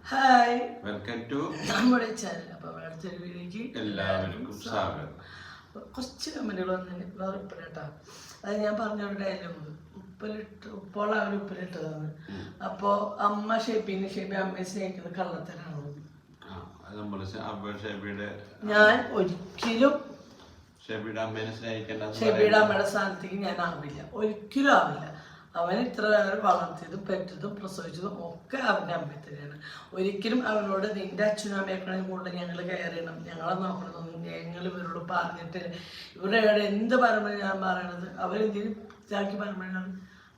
Hi, welcome to നമ്മുടെ channel. അപ്പോൾ അടുത്ത വീഡിയോക്ക് എല്ലാവർക്കും സ്വാഗതം. കുറച്ച് കമൻറ്റുകൾ വന്നിട്ട് ഉപ്പിലിട്ടാ അത് ഞാൻ പറഞ്ഞ ഒരു ഡയലോഗ് ഇപ്പോൾ അവർ ഉപ്പിലിട്ടതാണ്. അപ്പോൾ അമ്മ ഷെബി അമ്മയെ സ്നേഹിക്കുന്നത് കള്ളത്തരാണ്. ഞാൻ ഒരിക്കലും ഷെബിയുടെ അമ്മയുടെ സ്ഥാനത്തേക്ക് ഞാൻ ആവില്ല, ഒരിക്കലും ആവില്ല. അവൻ ഇത്ര വളർത്തിയതും പെറ്റതും പ്രസവിച്ചതും ഒക്കെ അവൻ്റെ അമ്മയെ തന്നെയാണ്. ഒരിക്കലും അവനോട് നിന്റെ അച്ഛനും അമ്മയെക്കാളും കൂടുതൽ ഞങ്ങൾ കെയർ ചെയ്യണം, ഞങ്ങളെ നോക്കണമെന്നൊന്നും ഞങ്ങൾ ഇവരോട് പറഞ്ഞിട്ടില്ല. ഇവരുടെ എന്ത് പറയുമ്പോൾ ഞാൻ പറയണത് അവരെന്തെങ്കിലും ഇതാക്കി പറയുമ്പോഴാണ്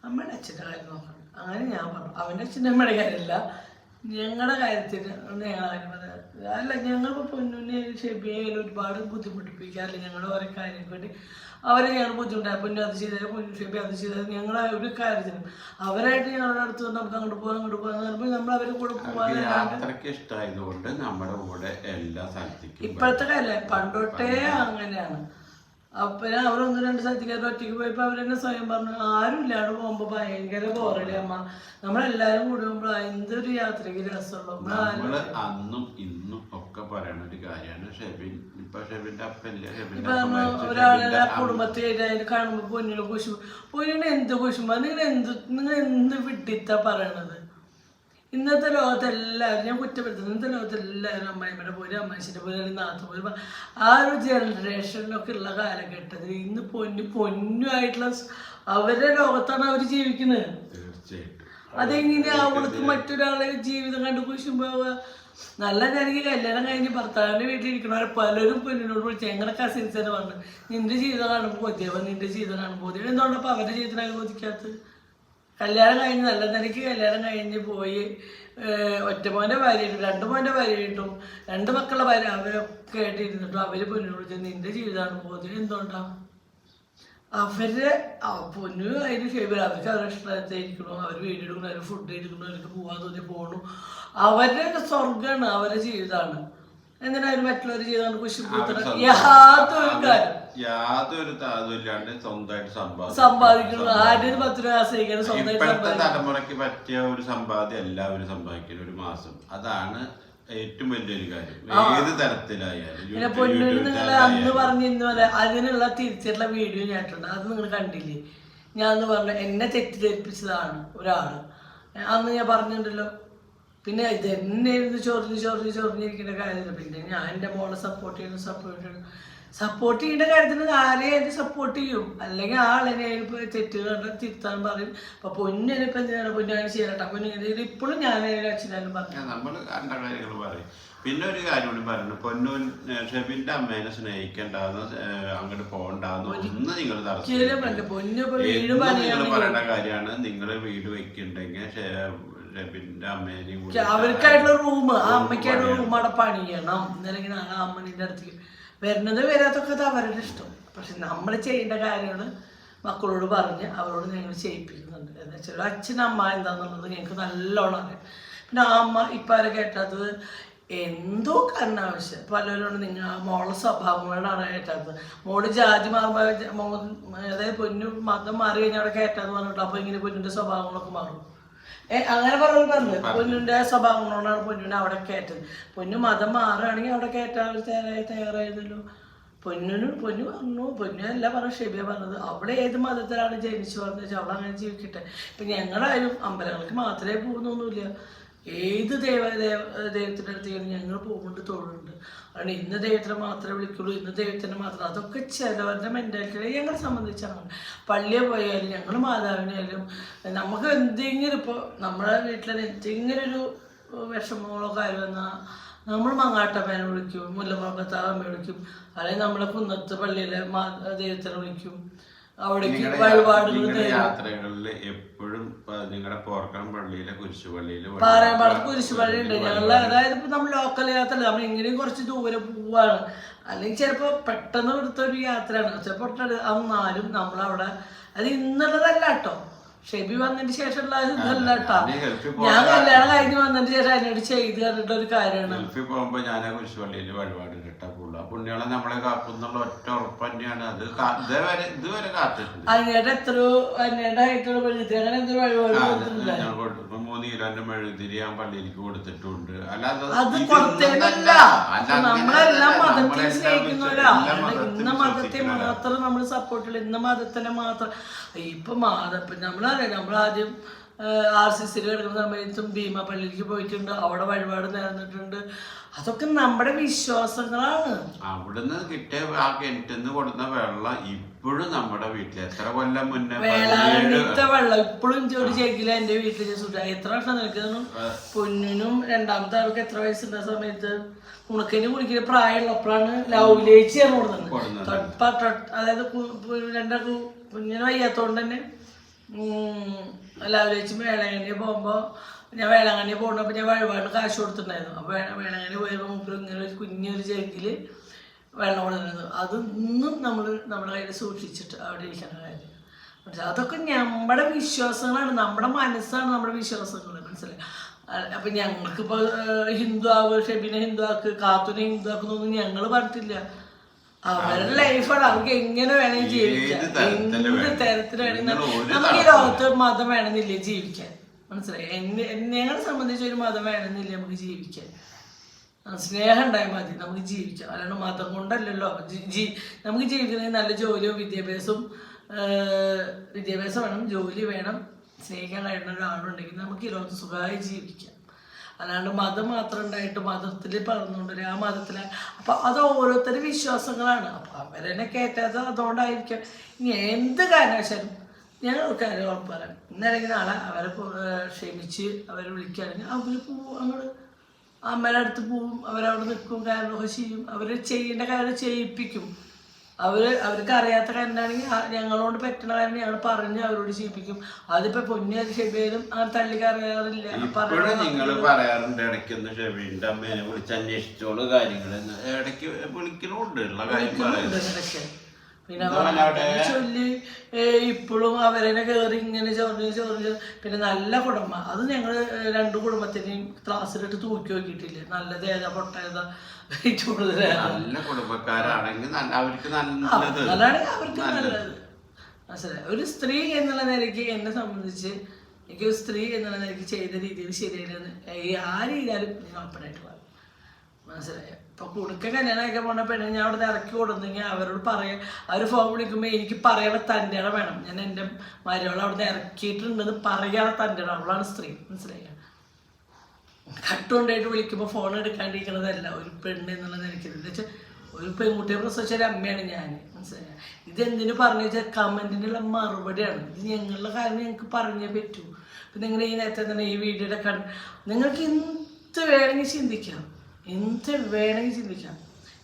അമ്മയുടെ അച്ഛൻ്റെ കാര്യം നോക്കണം. അങ്ങനെ ഞാൻ പറഞ്ഞു. അവൻ്റെ അച്ഛൻ്റെ അമ്മയുടെ കാര്യമല്ല, ഞങ്ങളുടെ കാര്യത്തിന് ഞങ്ങളാരും പറയാം. അല്ല, ഞങ്ങളിപ്പോൾ പൊന്നുവിനെ ഷെബിയായാലും ഒരുപാട് ബുദ്ധിമുട്ടിപ്പിക്കാറില്ല. ഞങ്ങളുടെ ഓരോ കാര്യങ്ങൾക്ക് വേണ്ടി അവരെ ഞങ്ങൾ ബുദ്ധിമുട്ടായി. പൊന്നു അത് ചെയ്താൽ പൊന്നു ഷെബി അത് ചെയ്താൽ ഞങ്ങൾ ഒരു കാര്യത്തിനും അവരായിട്ട് ഞങ്ങളുടെ അടുത്ത് നമുക്ക് അങ്ങോട്ട് പോകാന്ന് പറയുമ്പോൾ നമ്മൾ അവരെ കൂടെ പോകാൻ ഇഷ്ടമായതുകൊണ്ട് നമ്മുടെ കൂടെ എല്ലാ സ്ഥലത്തേക്കും. ഇപ്പോഴത്തെ കാര്യം പണ്ടൊട്ടേ അങ്ങനെയാണ്. അപ്പം അവരൊന്നും രണ്ട് സ്ഥലത്തേക്ക് ഒറ്റയ്ക്ക് പോയപ്പോൾ അവരെന്നെ സ്വയം പറഞ്ഞു ആരും ഇല്ലാണ്ട് പോകുമ്പോൾ ഭയങ്കര ബോറടി അമ്മ, നമ്മളെല്ലാരും കൂടി പോകുമ്പോൾ എന്തൊരു യാത്രയ്ക്ക് രസമുള്ളൂ. നമ്മള് അന്നും ഇന്നും ഒക്കെ പറയണ ഒരു കാര്യമാണ് ഷെബിൻ. ഇപ്പൊ ഷെബിന്റെ അപ്പല്ലേ, ഒരാളെ കുടുംബത്തെ കാണുമ്പോൾ പൊന്നിന് കുശുമ്പ, പൊന്നിന് എന്ത് കുശുമ്പ, നിങ്ങൾ എന്ത് വിഡിത്താ പറയണത്? ഇന്നത്തെ ലോകത്തെല്ലാവരും ഞാൻ കുറ്റപ്പെടുത്തുന്നു. ഇന്നത്തെ ലോകത്തെല്ലാവരും അമ്മായിമ്മയുടെ പോലെ അമ്മാശിൻ്റെ പോലെ അല്ലെങ്കിൽ നാത്ത പോലെ ആ ഒരു ജനറേഷനിലൊക്കെ ഉള്ള കാലഘട്ടത്തിൽ ഇന്ന് പൊന്നുമായിട്ടുള്ള അവരുടെ ലോകത്താണ് അവർ ജീവിക്കുന്നത്. അതെങ്ങനെ അവൾക്ക് മറ്റൊരാളെ ജീവിതം കണ്ട് കുശുമ്പോവുക? നല്ല എനിക്ക് കല്യാണം കഴിഞ്ഞ് ഭർത്താവിൻ്റെ വീട്ടിലിരിക്കണവരെ പലരും പൊന്നിനോട് വിളിച്ച് ഞങ്ങളുടെ കസിൻസ് തന്നെ പറഞ്ഞു നിന്റെ ജീവിതം കാണുമ്പോൾ കൊതിയാവും, നിന്റെ ജീവിതം കാണുമ്പോൾ കൊതിയാവും. എന്തുകൊണ്ടപ്പോൾ അവരുടെ ജീവിതത്തിനായി കൊതിക്കാത്തത്? കല്യാണം കഴിഞ്ഞ് നല്ല നിലയ്ക്ക് കല്യാണം കഴിഞ്ഞ് പോയി ഒറ്റ മോൻ്റെ ഭാര്യയായിട്ടും രണ്ട് മോൻ്റെ ഭാര്യയായിട്ടും രണ്ട് മക്കളുടെ ഭാര്യ അവരൊക്കെ ആയിട്ട് ഇരുന്നിട്ടും അവർ പൊന്നിനോട് വിളിച്ചത് നിന്റെ ജീവിതമാണ് പോകുന്നത്. എന്തുകൊണ്ടാണ്? അവരുടെ പൊന്നു അതിന് ഫേവർ അവർക്ക് അവരുടെ ഇഷ്ടമായിരിക്കണു, അവർ വീഡിയോ എടുക്കണം, അവർ ഫുഡ് എടുക്കണം, അവർക്ക് പോകാൻ തോന്നി പോകണു. അവരുടെ സ്വർഗമാണ്, അവരുടെ ജീവിതമാണ്. എന്തിനായാലും മറ്റുള്ളവർ ചെയ്താണ് കുശിപ്പൂത്തണം യാതൊരു കാര്യം യാതൊരു താതുമില്ലാണ്ട് സ്വന്തമായിട്ട് സമ്പാദിക്കണം. ആരും 10 രൂപ ആശ്രയിക്കണം, സ്വന്തമായിട്ട് തലമുറയ്ക്ക് പറ്റിയ ഒരു സമ്പാദ്യം എല്ലാവരും സമ്പാദിക്കണം ഒരു മാസം. അതാണ് ഏറ്റവും വലിയൊരു കാര്യം, ഏത് തരത്തിലായാലും. പിന്നെ പൊന്നിന് നിങ്ങൾ അന്ന് പറഞ്ഞ് ഇന്ന് പോലെ അതിനുള്ള തിരിച്ചിട്ടുള്ള വീഡിയോ ഞാനിട്ടുണ്ട്, അത് നിങ്ങൾ കണ്ടില്ലേ? ഞാൻ അന്ന് പറഞ്ഞു എന്നെ തെറ്റിദ്ധരിപ്പിച്ചതാണ് ഒരാള്, അന്ന് ഞാൻ പറഞ്ഞിട്ടുണ്ടല്ലോ. പിന്നെ ഇതെന്നെ ഇരുന്ന് ചൊറിഞ്ഞിരിക്കേണ്ട കാര്യമില്ല. പിന്നെ ഞാൻ എൻ്റെ മോളെ സപ്പോർട്ട് ചെയ്യേണ്ട കാര്യത്തിന് ആരെയായിട്ട് സപ്പോർട്ട് ചെയ്യും, അല്ലെങ്കിൽ ആളെന്നെ തെറ്റുകൾ തിരുത്താൻ പറയും. അപ്പൊ പൊന്നിനിപ്പം എന്തിനാണ് പൊന്നാണ് ചെയ്യട്ടെ, പൊന്നിങ്ങനെ ഇപ്പോഴും ഞാൻ അച്ഛനാലും പറഞ്ഞു നമ്മൾ കണ്ട കാര്യങ്ങൾ പറയും. പിന്നെ ഒരു കാര്യം കൂടി പറയുന്നത്, പൊന്നു ഷെബിന്റെ അമ്മേനെ സ്നേഹിക്കണ്ടെന്ന് അങ്ങോട്ട് പോകണ്ടെന്ന് ഒന്ന് നിങ്ങൾ നിങ്ങൾ പറയേണ്ട കാര്യമാണ്. നിങ്ങൾ വീട് വെക്കുന്നുണ്ടെങ്കിൽ ഷെബിന്റെ അമ്മേനെയും അവർക്കായിട്ടുള്ള റൂം, ആ അമ്മയ്ക്കായിട്ടുള്ള റൂം അവിടെ പണിയണം. എന്നല്ലെങ്കിൽ ആ അമ്മനിന്റെ അടുത്തേക്ക് വരുന്നത് വരാത്തൊക്കെ അവരുടെ ഇഷ്ടം. പക്ഷെ നമ്മൾ ചെയ്യേണ്ട കാര്യങ്ങൾ മക്കളോട് പറഞ്ഞ് അവരോട് ഞങ്ങൾ ചെയ്യിപ്പിക്കുന്നുണ്ട്. എന്ന് വെച്ചാൽ അച്ഛനമ്മ എന്താണെന്നുള്ളത് ഞങ്ങൾക്ക് നല്ലോണം അറിയാം. പിന്നെ ആ അമ്മ ഇപ്പം ആരെ കേട്ടാത്തത് എന്തോ കാരണം ആവശ്യം പലരോട് നിങ്ങൾ മോളെ സ്വഭാവങ്ങളാണ് കേട്ടാത്തത്. മോള് ജാതി മാറുമ്പോൾ അതായത് പൊന്നു മതം മാറി കഴിഞ്ഞാൽ അവിടെ കേട്ടാന്ന് പറഞ്ഞിട്ട് അപ്പോൾ ഇങ്ങനെ പൊന്നിൻ്റെ സ്വഭാവങ്ങളൊക്കെ മാറും. അങ്ങനെ പറഞ്ഞു പൊന്നിൻ്റെ സ്വഭാവങ്ങളോടാണ് പൊന്നിനെ അവിടെ കയറ്റത്. പൊന്നു മതം മാറുകയാണെങ്കിൽ അവിടെ കയറ്റാൻ തയ്യാറായിരുന്നല്ലോ. പൊന്നു പറഞ്ഞു, പൊന്നല്ല പറഞ്ഞു, ഷെബിയ പറഞ്ഞത് അവിടെ ഏത് മതത്തിലാണ് ജനിച്ചു പറഞ്ഞു വെച്ചാൽ അവിടെ അങ്ങനെ ജീവിക്കട്ടെ. ഇപ്പം ഞങ്ങളായാലും അമ്പലങ്ങൾക്ക് മാത്രമേ പോകുന്നൊന്നുമില്ല, ഏത് ദൈവത്തിൻ്റെ അടുത്തേക്കും ഞങ്ങൾ പോകുന്നുണ്ട്, തൊഴുന്നുണ്ട്. അതുകൊണ്ട് ഇന്ന് ദൈവത്തിനെ മാത്രമേ വിളിക്കുള്ളൂ, ഇന്ന് ദൈവത്തിനെ മാത്രം, അതൊക്കെ ചിലവരുടെ മെൻറ്റാലിറ്റി. ഞങ്ങളെ സംബന്ധിച്ചാണ് പള്ളിയെ പോയാലും ഞങ്ങൾ മാതാവിനായാലും നമുക്ക് എന്തെങ്കിലും ഇപ്പോൾ നമ്മുടെ വീട്ടിൽ എന്തെങ്കിലും ഒരു വിഷമങ്ങളോ കാര്യം വന്നാൽ നമ്മൾ മങ്ങാട്ടമ്മേനെ വിളിക്കും, മുല്ലമുളകത്താവമ്മ വിളിക്കും, അല്ലെങ്കിൽ നമ്മളെ കുന്നത്ത് പള്ളിയിലെ ദൈവത്തിനെ വിളിക്കും. അവിടേക്ക് വഴിപാടുകൾ യാത്രകളിൽ എപ്പോഴും നിങ്ങളുടെ പോർക്കണം പള്ളിയിലെ കുരിശുപള്ളിയില് പാറയമ്പാടത്ത് കുരിശുപള്ളി ഉണ്ട് ഞങ്ങള്. അതായത് ഇപ്പൊ നമ്മൾ ലോക്കൽ യാത്ര നമ്മൾ എങ്ങനെയും കുറച്ച് ദൂരെ പോവാണ്, അല്ലെങ്കിൽ ചിലപ്പോ പെട്ടെന്ന് എടുത്തൊരു യാത്രയാണ്, ചിലപ്പോൾ എന്നാലും നമ്മളവിടെ അത് ഇന്നുള്ളതല്ല കേട്ടോ. ഷെബി വന്നതിന് ശേഷമുള്ള ഇതല്ല കേട്ടോ. ഞാൻ കല്യാണം കഴിഞ്ഞ് വന്നതിന് ശേഷം അതിനോട് ചെയ്ത് കണ്ടിട്ട് ഒരു കാര്യമാണ്. ഗൾഫിൽ പോകുമ്പോ ഞാൻ കുരിശുപള്ളിയിൽ വഴിപാട് ഇട്ടാ പോകുള്ളൂ. ആ പുണ്യാളെ നമ്മളെ കാക്കുന്നുള്ള ഒറ്റ ഉറപ്പ് തന്നെയാണ്. അത് ഇതുവരെ കാത്തിട്ടുണ്ട്. അതിനേട്ട് എത്രയോ അതിനേട്ടായിട്ടുള്ള മെഴുകുതിരി അങ്ങനെ എന്തൊരു വഴിപാട് കൊടുത്തിട്ടില്ല. 3 കിലോന്റെ മെഴുകുതിരി ഞാൻ പള്ളിയിലേക്ക് കൊടുത്തിട്ടുണ്ട്. അല്ലാതെ അത് കൊടുത്തേന്നല്ല, നമ്മളെല്ലാം മതത്തെ സ്നേഹിക്കുന്നവരാ. ഇന്ന മതത്തെ മാത്രം നമ്മൾ സപ്പോർട്ട് ചെയ്യില്ല, ഇന്ന മതത്തിനെ മാത്രം. ഇപ്പൊ നമ്മളറിയാം, നമ്മളാദ്യം RCC കിടക്കുന്ന സമയത്തും ഭീമ പള്ളിയിലേക്ക് പോയിട്ടുണ്ട്, അവിടെ വഴിപാട് നേർന്നിട്ടുണ്ട്. അതൊക്കെ നമ്മുടെ വിശ്വാസങ്ങളാണ്. അവിടുന്ന് കിട്ടിയ ആ കിണറ്റിന്ന് കൊടുക്കുന്ന വെള്ളം ഇപ്പോഴും നമ്മുടെ വീട്ടിൽ എത്ര കൊല്ലം മുന്നേ വേളാങ്കണ്ണിത്തെ വെള്ളം ഇപ്പോഴും ഒരു ചെക്കില എന്റെ വീട്ടിൽ എത്ര വർഷം നിൽക്കുന്നു. പൊന്നിനും രണ്ടാമത്തെ ആൾക്ക് എത്ര വയസ്സുണ്ട സമയത്ത് ഉണക്കിന് കുടിക്കുന്ന പ്രായമുള്ളപ്പോഴാണ് ലൗലേച്ചിയാണ് കൊടുക്കുന്നത്. അതായത് രണ്ടാൾക്ക് കുഞ്ഞിന് വയ്യാത്തോണ്ട് തന്നെ ലൗലേച്ചി വേളാങ്കണ്ണി പോകുമ്പോ ഞാൻ വേളാങ്കണ്ണി പോകുന്നപ്പോൾ ഞാൻ വഴിപാട് കാശ് കൊടുത്തിട്ടുണ്ടായിരുന്നു. അപ്പോൾ വേളാങ്കണ്ണി പോയപ്പോൾ മുമ്പിൽ ഇങ്ങനെ ഒരു കുഞ്ഞൊരു ചെക്കിൽ വെള്ളം കൊടുക്കുന്നത് അത് ഇന്നും നമ്മൾ നമ്മുടെ കയ്യിൽ സൂക്ഷിച്ചിട്ട് അവിടെ ഇരിക്കുന്ന കാര്യം. പക്ഷെ അതൊക്കെ നമ്മുടെ വിശ്വാസങ്ങളാണ്, നമ്മുടെ മനസ്സാണ് നമ്മുടെ വിശ്വാസങ്ങൾ. മനസ്സിലായി? അപ്പം ഞങ്ങൾക്കിപ്പോൾ ഹിന്ദു ആവ്, ഷെബിനെ ഹിന്ദു ആക്ക്, കാത്തുനെ ഹിന്ദു ആക്കുന്നൊന്നും ഞങ്ങൾ പറഞ്ഞിട്ടില്ല. അവരുടെ ലൈഫാണ്, അവർക്ക് എങ്ങനെ വേണമെങ്കിൽ ജീവിക്കാം, എന്ത് തരത്തിൽ വേണമെങ്കിൽ. നമുക്ക് ഈ ലോകത്ത് മതം വേണമെന്നില്ല ജീവിക്കാൻ. മനസ്സിലായി? ഞങ്ങളെ സംബന്ധിച്ച് ഒരു മതം വേണമെന്നില്ല നമുക്ക് ജീവിക്കാൻ. സ്നേഹം ഉണ്ടായാൽ മതി നമുക്ക് ജീവിക്കാം. അല്ലാണ്ട് മതം കൊണ്ടല്ലല്ലോ നമുക്ക് ജീവിക്കണമെങ്കിൽ നല്ല ജോലിയോ വിദ്യാഭ്യാസം വേണം, ജോലി വേണം, സ്നേഹിക്കാൻ കഴിയുന്ന ഒരാളുണ്ടെങ്കിൽ നമുക്ക് ഈ ലോകത്ത് സുഖമായി ജീവിക്കാം. അല്ലാണ്ട് മതം മാത്രം ഉണ്ടായിട്ട് മതത്തിൽ പറഞ്ഞുകൊണ്ട് ആ മതത്തിലെ അപ്പം അത് ഓരോരുത്തരുടെ വിശ്വാസങ്ങളാണ്. അപ്പം അവരെന്നെ കയറ്റാത്തത് അതുകൊണ്ടായിരിക്കാം. ഇനി എന്ത് കാരണവശാലും ഞാൻ ഒരു കാര്യം ഉറപ്പ് പറയാം, ഇന്നല്ലെങ്കിൽ നാളെ അവരെ ക്ഷമിച്ച് അവരെ വിളിക്കുകയാണെങ്കിൽ അവർ പോവും, അങ്ങോട്ട് അമ്മയുടെ അടുത്ത് പോവും, അവരവിടെ നിൽക്കും, കാര്യങ്ങളൊക്കെ ചെയ്യും, അവർ ചെയ്യേണ്ട കാര്യം ചെയ്യിപ്പിക്കും. അവർക്ക് അറിയാത്ത കാര്യമാണെങ്കിൽ ഞങ്ങളോട് പറ്റുന്ന കാര്യം ഞങ്ങൾ പറഞ്ഞ് അവരോട് ചെയ്യിപ്പിക്കും. അതിപ്പോ പൊന്നു ഷെബിയിലും അങ്ങനെ തള്ളിക്കറിയാറില്ല. നിങ്ങൾ പറയാറുണ്ട് ഇടയ്ക്കൊന്ന് ഷെബീന്റെ അമ്മേനെ വിളിച്ച് അന്വേഷിച്ചോളൂ കാര്യങ്ങൾ, ഇടയ്ക്ക് വിളിക്കണുണ്ട് ഉള്ള കാര്യം. പിന്നെ ചൊല്ലി ഇപ്പോഴും അവരെന്നെ കയറി ഇങ്ങനെ ചൊറിഞ്ഞ് പിന്നെ നല്ല കുടുംബ അത് ഞങ്ങൾ 2 കുടുംബത്തിനെയും ക്ലാസ്സിലിട്ട് തൂക്കി നോക്കിയിട്ടില്ല. നല്ലത് ഏതാ പൊട്ട ഏതാ നല്ല കുടുംബക്കാരാണെങ്കിൽ അവർക്ക് നല്ലത് അവർക്ക് നല്ലത്. മനസ്സിലായി? ഒരു സ്ത്രീ എന്നുള്ള നിലയ്ക്ക് എന്നെ സംബന്ധിച്ച് എനിക്ക് ഒരു സ്ത്രീ എന്നുള്ള നിലയ്ക്ക് ചെയ്ത രീതിയിൽ ശരിയല്ലെന്ന് ആ രീതിയിലും നിങ്ങൾ ഓപ്പണായിട്ട് പറയും. മനസ്സിലായോ? ഇപ്പൊ കുടുക്ക കല്യാണമൊക്കെ പോണ പെണ്ണിനെ ഞാൻ അവിടെ ഇറക്കി കൊടുത്തെങ്കിൽ അവരോട് പറയാം, അവർ ഫോൺ വിളിക്കുമ്പോൾ എനിക്ക് പറയാനുള്ള തൻ്റെ ഇടം വേണം. ഞാൻ എൻ്റെ മരുമകളെ അവിടെ ഇറക്കിയിട്ടുണ്ടെന്ന് പറയാനുള്ള തൻ്റെ ഇടം, അവളാണ് സ്ത്രീ. മനസ്സിലായോ? കട്ടുകൊണ്ടായിട്ട് വിളിക്കുമ്പോൾ ഫോൺ എടുക്കാണ്ടിരിക്കുന്നതല്ല ഒരു പെണ്ണ് എന്നുള്ള നിലയ്ക്ക്. എന്താ വെച്ചാൽ ഒരു പെൺകുട്ടിയെ പ്രസവിച്ചൊരു അമ്മയാണ് ഞാൻ. മനസ്സിലായോ? ഇതെന്തിനു പറഞ്ഞു വെച്ചാൽ കമൻറ്റിനുള്ള മറുപടിയാണ്. ഇത് ഞങ്ങളുടെ കാര്യം ഞങ്ങൾക്ക് പറഞ്ഞേ പറ്റൂ. പിന്നെ നിങ്ങൾ ഈ നേരത്തെ തന്നെ ഈ വീഡിയോയുടെ നിങ്ങൾക്ക് എന്ത് വേണമെങ്കിൽ ചിന്തിക്കാം, എന്ത് വേണമെങ്കിൽ ചിന്തിക്കാം.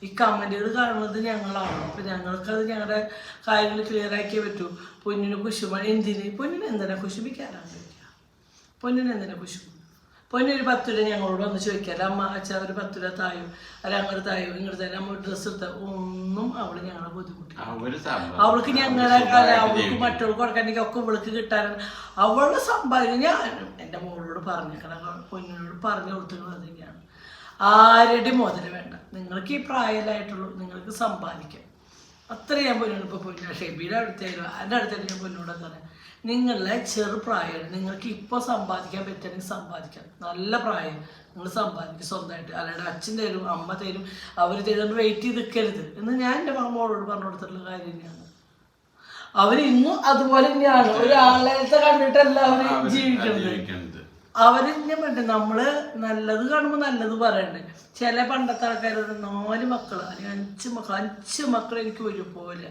ഈ കമൻറ്റുകൾ കാണുന്നത് ഞങ്ങളാണ്. അപ്പം ഞങ്ങൾക്കത് ഞങ്ങളുടെ കാര്യങ്ങൾ ക്ലിയർ ആക്കിയേ പറ്റൂ. പൊന്നിന് കുശുമ എന്തിന്? പൊന്നിന് എന്തിനാ കുശുമിക്കാനാണ് ചോദിക്കുക. പൊന്നിന് എന്തിനാ കുശുമ? പൊന്നൊരു 10 രൂപ ഞങ്ങളോട് വന്ന് ചോദിക്കാറ്, അമ്മ അച്ഛാ ഒരു 10 രൂപ തായോ, അല്ല അങ്ങോട്ട് തായോ, ഇങ്ങോട്ട് തായോ, അമ്മ ഡ്രസ്സ് എടുത്ത ഒന്നും അവള് ഞങ്ങളെ ബുദ്ധിമുട്ടി. അവൾക്ക് ഞങ്ങളെ അവൾക്ക് മറ്റവൾക്ക് കൊടുക്കാനെങ്കിൽ ഒക്കെ ഇവൾക്ക് കിട്ടാനാണ് അവളുടെ സമ്പാദ്യം. ഞാൻ എൻ്റെ മോളോട് പറഞ്ഞേക്കണം, പൊന്നിനോട് പറഞ്ഞു കൊടുത്തിട്ടുള്ളത് തന്നെയാണ്. ആരുടെ മുതൽ വേണ്ട, നിങ്ങൾക്ക് ഈ പ്രായമായിട്ടുള്ളൂ, നിങ്ങൾക്ക് സമ്പാദിക്കാം. അത്ര ഞാൻ പൊന്നോട് ഇപ്പോൾ പൊന്നു ഷെബിയുടെ അടുത്തായാലും എൻ്റെ അടുത്തായാലും ഞാൻ പൊന്നോടൊക്കെ പറയാം, നിങ്ങളുടെ ചെറുപ്രായമാണ്, നിങ്ങൾക്ക് ഇപ്പോൾ സമ്പാദിക്കാൻ പറ്റുകയാണെങ്കിൽ സമ്പാദിക്കാം. നല്ല പ്രായം നിങ്ങൾ സമ്പാദിക്കും സ്വന്തമായിട്ട്. അല്ലാണ്ട് അച്ഛൻ തരും അമ്മ തരും അവർ തരുന്നത് വെയിറ്റ് ചെയ്ത് നിൽക്കരുത് എന്ന് ഞാൻ എൻ്റെ മോളോട് പറഞ്ഞു കൊടുത്തിട്ടുള്ള കാര്യം തന്നെയാണ്. അവരിന്നും അതുപോലെ തന്നെയാണ്, ഒരാളത്തെ കണ്ടിട്ടല്ല അവർ ജീവിക്കുന്നത്. അവരിന്നെ പറ്റും നമ്മള് നല്ലത് കാണുമ്പോൾ നല്ലത് പറയണ്ടേ. ചില പണ്ടത്തെ ആൾക്കാരോട് 4 മക്കൾ അല്ലെങ്കിൽ 5 മക്കൾ എനിക്ക് ഒരുപോലെ,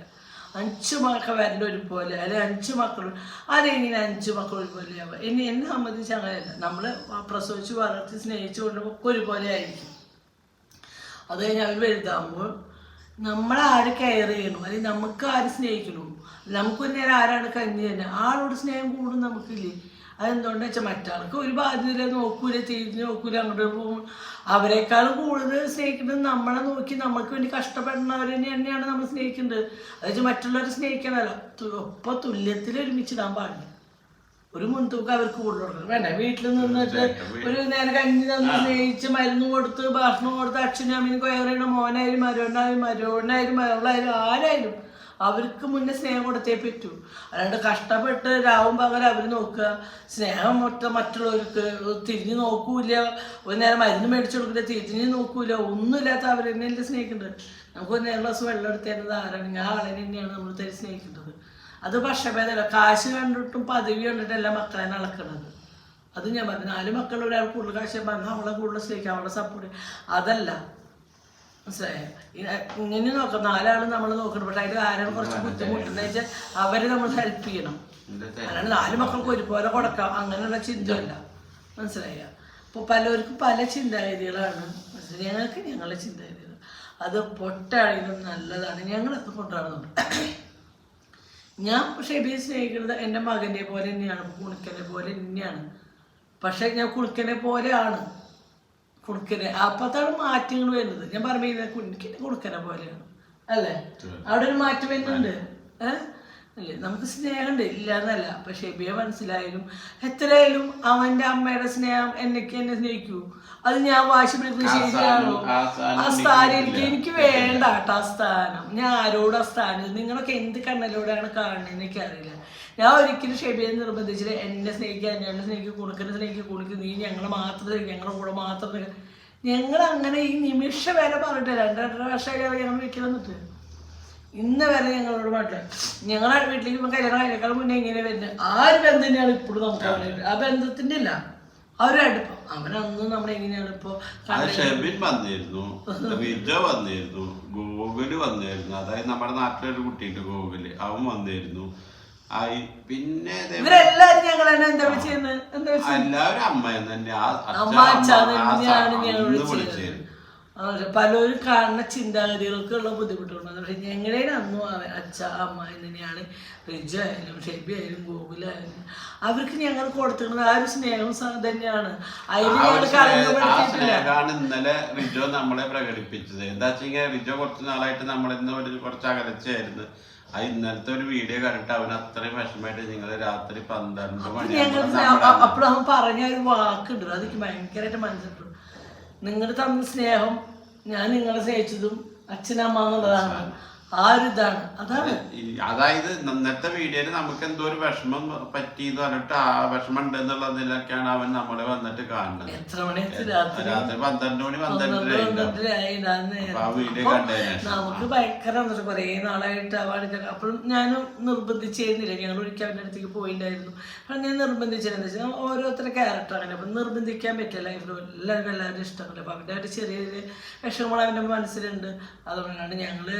5 മക്കൾ വരേണ്ട ഒരുപോലെ, അല്ലെങ്കിൽ 5 മക്കൾ അതെങ്ങനെ 5 മക്കൾ ഒരുപോലെ ആവുക? എന്നെ സംബന്ധിച്ച് അങ്ങനെയല്ല. നമ്മൾ പ്രസവിച്ച് വളർത്തി സ്നേഹിച്ചു കൊണ്ടുമ്പോൾ ഒക്കെ ഒരുപോലെ ആയിരിക്കും. അത് കഴിഞ്ഞ് അവർ വലുതാകുമ്പോൾ നമ്മളാര് കെയർ ചെയ്യണു, അല്ലെങ്കിൽ നമുക്ക് ആര് സ്നേഹിക്കണു, നമുക്ക് നേരം ആരാണ് കഞ്ഞി തന്നെ ആളോട് സ്നേഹം കൂടും നമുക്കില്ലേ. അതെന്തുകൊണ്ടെന്ന് വെച്ചാൽ മറ്റാൾക്ക് ഒരു ബാധ്യത നോക്കൂല, തിരിഞ്ഞ് നോക്കൂല, അങ്ങോട്ട് പോകും. അവരെക്കാളും കൂടുതൽ സ്നേഹിക്കുന്നത് നമ്മളെ നോക്കി നമ്മൾക്ക് വേണ്ടി കഷ്ടപ്പെടുന്നവരെ തന്നെയാണ് നമ്മൾ സ്നേഹിക്കേണ്ടത്. അത് വെച്ചാൽ മറ്റുള്ളവരെ സ്നേഹിക്കണമല്ലോ, ഒപ്പം തുല്യത്തിൽ ഒരുമിച്ചിടാൻ പാടില്ല. ഒരു മുൻതൂക്കം അവർക്ക് കൂടുതൽ കൊടുക്കണം. വേണ്ട വീട്ടിൽ നിന്നിട്ട് ഒരു നേരം കഞ്ഞി തന്ന് സ്നേഹിച്ച് മരുന്ന് കൊടുത്ത് ഭക്ഷണം കൊടുത്ത് അച്ഛനും അമ്മയും കൊയറിയുടെ മോനായാലും മരോനായാലും മകളായാലും ആരായാലും അവർക്ക് മുന്നേ സ്നേഹം കൊടുത്തേ പറ്റൂ. അല്ലാണ്ട് കഷ്ടപ്പെട്ട് രാവും പകരം അവർ നോക്കുക, സ്നേഹം മറ്റുള്ളവർക്ക് തിരിഞ്ഞു നോക്കൂല, ഒരു നേരം മരുന്ന് മേടിച്ചു കൊടുക്കില്ല, തിരിഞ്ഞു നോക്കൂല, ഒന്നുമില്ലാത്ത അവർ തന്നെയല്ലേ സ്നേഹിക്കേണ്ടത്. നമുക്ക് ഒരു നേരം ഗ്ലാസ് വെള്ളം എടുത്ത് തരുന്നത് ആരാണ്? ഞാൻ ആളെ തന്നെയാണ് നമ്മൾ തരി സ്നേഹിക്കേണ്ടത്. അത് പക്ഷഭേദമല്ല, കാശ് കണ്ടിട്ടും പദവി കണ്ടിട്ടല്ല മക്കളെ നടക്കുന്നത്. അത് ഞാൻ പറഞ്ഞു, 4 മക്കൾ ഒരാൾ കൂടുതൽ കാശ് പറഞ്ഞാൽ അവളെ കൂടുതൽ സ്നേഹിക്കുക, അവളെ സപ്പോർട്ട്, അതല്ല. മനസ്സിലായോ? ഇങ്ങനെ നോക്കാം, 4 ആളും നമ്മൾ നോക്കണം. പക്ഷെ അതിൽ ആരാണ് കുറച്ച് ബുദ്ധിമുട്ടെന്ന് വെച്ചാൽ അവരെ നമ്മൾ ഹെൽപ്പ് ചെയ്യണം. അല്ലാണ്ട് 4 മക്കൾക്ക് ഒരുപോലെ കൊടുക്കാം അങ്ങനെയുള്ള ചിന്തയല്ല. മനസ്സിലായോ? അപ്പോൾ പലർക്കും പല ചിന്താഗതികളാണ്. ഞങ്ങൾക്ക് ഞങ്ങളുടെ ചിന്താഗതികൾ അത് പൊട്ടാണെങ്കിലും നല്ലതാണ്. ഞങ്ങളത് കൊണ്ടുവരുന്നുണ്ട്. ഞാൻ ഷെബിയെ സ്നേഹിക്കുന്നത് എൻ്റെ മകനെ പോലെ തന്നെയാണ്, കുണുക്കനെ പോലെ തന്നെയാണ്. പക്ഷെ ഞാൻ കുണുക്കനെ പോലെയാണ്. കുണുക്കനെ അപ്പത്താണ് മാറ്റങ്ങൾ വരുന്നത്. ഞാൻ പറയുന്നത് കുണുക്കനെ കുണുക്കനെ പോലെയാണ് അല്ലേ? അവിടെ ഒരു മാറ്റം വരുന്നുണ്ട്. അല്ലേ? നമുക്ക് സ്നേഹമുണ്ട്, ഇല്ല എന്നല്ല. അപ്പൊ ഷെബിയെ മനസ്സിലായാലും എത്രയായാലും അവന്റെ അമ്മയുടെ സ്നേഹം എന്നെ സ്നേഹിക്കൂ. അത് ഞാൻ വാശി പിടിക്കുന്നോ ആ സ്ഥാനം എനിക്ക് വേണ്ട കേട്ടോ. ആ സ്ഥാനം ഞാൻ ആരോട് ആ സ്ഥാനം നിങ്ങളൊക്കെ എന്ത് കണ്ണലോടെയാണ് കാണുന്നത് എനിക്കറിയില്ല. ഞാൻ ഒരിക്കലും ഷെബിയെ നിർബന്ധിച്ചില്ല എന്നെ സ്നേഹിക്കാൻ, എന്നെ സ്നേഹിക്കും, കുണുക്കനെ സ്നേഹിക്കും, കുണുക്ക് നീ ഞങ്ങളെ മാത്രം ഞങ്ങളുടെ കൂടെ മാത്രം. ഞങ്ങൾ അങ്ങനെ ഈ നിമിഷ വില പറഞ്ഞിട്ട് 2-2.5 വർഷമായി ഞങ്ങൾ വീട്ടിൽ വന്നിട്ട് ഇന്ന് വരെ ഞങ്ങളോട് പാട്ടില്ല. ഞങ്ങളുടെ വീട്ടിലേക്ക് കല്യാണം കഴിഞ്ഞേക്കാൾ മുന്നേ ഇങ്ങനെ വരുന്നത് ആ ഒരു ബന്ധം തന്നെയാണ് ഇപ്പോഴും നമുക്ക് പറയുന്നത്. ആ ബന്ധത്തിന്റെ ഇല്ല ആ ഒരു അടുപ്പം. അവനൊന്നും നമ്മളെങ്ങനെയാണ് ഇപ്പൊ ഷെബിൻ വന്നിരുന്നു, റിജ വന്നിരുന്നു, ഗോകുല് വന്നിരുന്നു. അതായത് നമ്മുടെ നാട്ടിലൊരു കുട്ടിയുണ്ട് ഗോകുല്, അവൻ വന്നിരുന്നു. പിന്നെ ഇവരെല്ലാരും ഞങ്ങൾ തന്നെ എന്താ വിളിച്ചത്? എല്ലാവരും അമ്മ തന്നെ വിളിച്ചത്. പലരും കാണുന്ന ചിന്താഗതികൾക്കുള്ള ബുദ്ധിമുട്ടുണ്ട്. പക്ഷെ ഞങ്ങളേലും അന്നും അച്ഛ അമ്മ തന്നെയാണ്. റിജ ആയാലും ഷെബി ആയാലും ഗോകുലായാലും അവർക്ക് ഞങ്ങൾ കൊടുത്തിരുന്നത് ആ ഒരു സ്നേഹം തന്നെയാണ്. അതിന് ഞങ്ങൾ കളങ്കപ്പെടുത്തിയിട്ടില്ല. ഇന്നലെ റിജോ നമ്മളെ പ്രകടിപ്പിച്ചത് എന്താ വെച്ചാൽ റിജോ കുറച്ച് നാളായിട്ട് നമ്മളിന്ന് കുറച്ച് അകലച്ചായിരുന്നു. അത് ഇന്നലത്തെ ഒരു വീഡിയോ കണ്ടിട്ട് അവൻ അത്രയും വിഷമമായിട്ട് നിങ്ങള് രാത്രി 12 മണി അപ്പോഴും അവൻ പറഞ്ഞ ഒരു വാക്കുണ്ടല്ലോ അതെനിക്ക് ഭയങ്കരമായിട്ട് മനസ്സിലായിട്ടു. നിങ്ങൾ തന്ന സ്നേഹം ഞാൻ നിങ്ങളെ സ്നേഹിച്ചതും അച്ഛനമ്മ എന്നുള്ളതാണ്. ആ ഒരു ഇതാണ് അതാണ്. അതായത് ഇന്നത്തെ വീഡിയോയില് നമുക്ക് എന്തോ ഒരു വിഷമം പറ്റിയെന്ന് പറഞ്ഞിട്ട് ആ വിഷമം ഉണ്ട് എന്നുള്ളതിലൊക്കെയാണ് അവൻ നമ്മളെ വന്നിട്ട് കാണുന്നത്. എത്ര മണി? രാത്രി 12 മണി 12:30 നമുക്ക് ഭയങ്കര കുറെ നാളായിട്ട് അവാർഡ്. അപ്പോഴും ഞാനും നിർബന്ധിച്ചിരുന്നില്ല. ഞങ്ങൾ ഒരിക്കൽ അവൻ്റെ അടുത്തേക്ക് പോയിണ്ടായിരുന്നു. അപ്പം ഞാൻ നിർബന്ധിച്ചിരുന്നു വെച്ചാൽ ഓരോരുത്തരുടെ ക്യാരക്ടറാണ്. അപ്പം നിർബന്ധിക്കാൻ പറ്റില്ല. ലൈഫിൽ എല്ലാവരും ഇഷ്ടമല്ല. അപ്പം അവൻ്റെ ഒരു ചെറിയൊരു വിഷമങ്ങൾ അവൻ്റെ മനസ്സിലുണ്ട്. അതുകൊണ്ടാണ് ഞങ്ങള്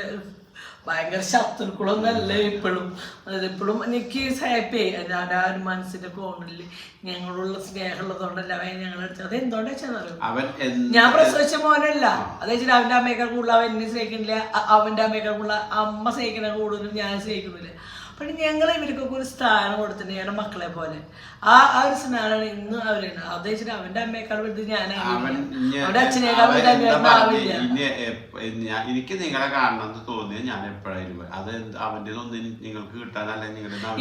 ഭയങ്കര ശത്രുക്കളൊന്നല്ല ഇപ്പോഴും. അതായത് ഇപ്പോഴും എനിക്ക് ഹാപ്പി ആയി. ആ ഒരു മനസ്സിന്റെ കോണിൽ ഞങ്ങളുള്ള സ്നേഹമുള്ളതുകൊണ്ടല്ല അവൻ ഞങ്ങളെടുത്ത്. അത് എന്തുകൊണ്ടാ വെച്ചാൽ ഞാൻ പ്രസവിച്ച മോനല്ല. അതായത് അവന്റെ അമ്മയേക്കാൾ കൂടുതൽ അവൻ എന്നെ സ്നേഹിക്കുന്നില്ല, അവന്റെ അമ്മയേക്കാൾ കൂടുതൽ അമ്മ സ്നേഹിക്കുന്ന കൂടുതലും ഞാൻ സ്നേഹിക്കുന്നില്ല. പക്ഷെ ഞങ്ങൾ ഇവർക്കൊക്കെ ഒരു സ്ഥാനം കൊടുത്തിട്ടുണ്ട് ഞങ്ങളുടെ മക്കളെ പോലെ. ആ ഒരു സ്നേഹമാണ് ഇന്ന് അവരുണ്ട്. അത് വെച്ചിട്ട് അവന്റെ അമ്മയേക്കാൾ വലുത് ഞാനാവില്ല, അവന്റെ അച്ഛനേക്കാൾ വലുതാവില്ല. എനിക്ക് നിങ്ങളെ കാണണമെന്ന് തോന്നിയത് ഞാൻ എപ്പോഴായാലും അത് അവന്റെ നിങ്ങൾക്ക് കിട്ടാനല്ല.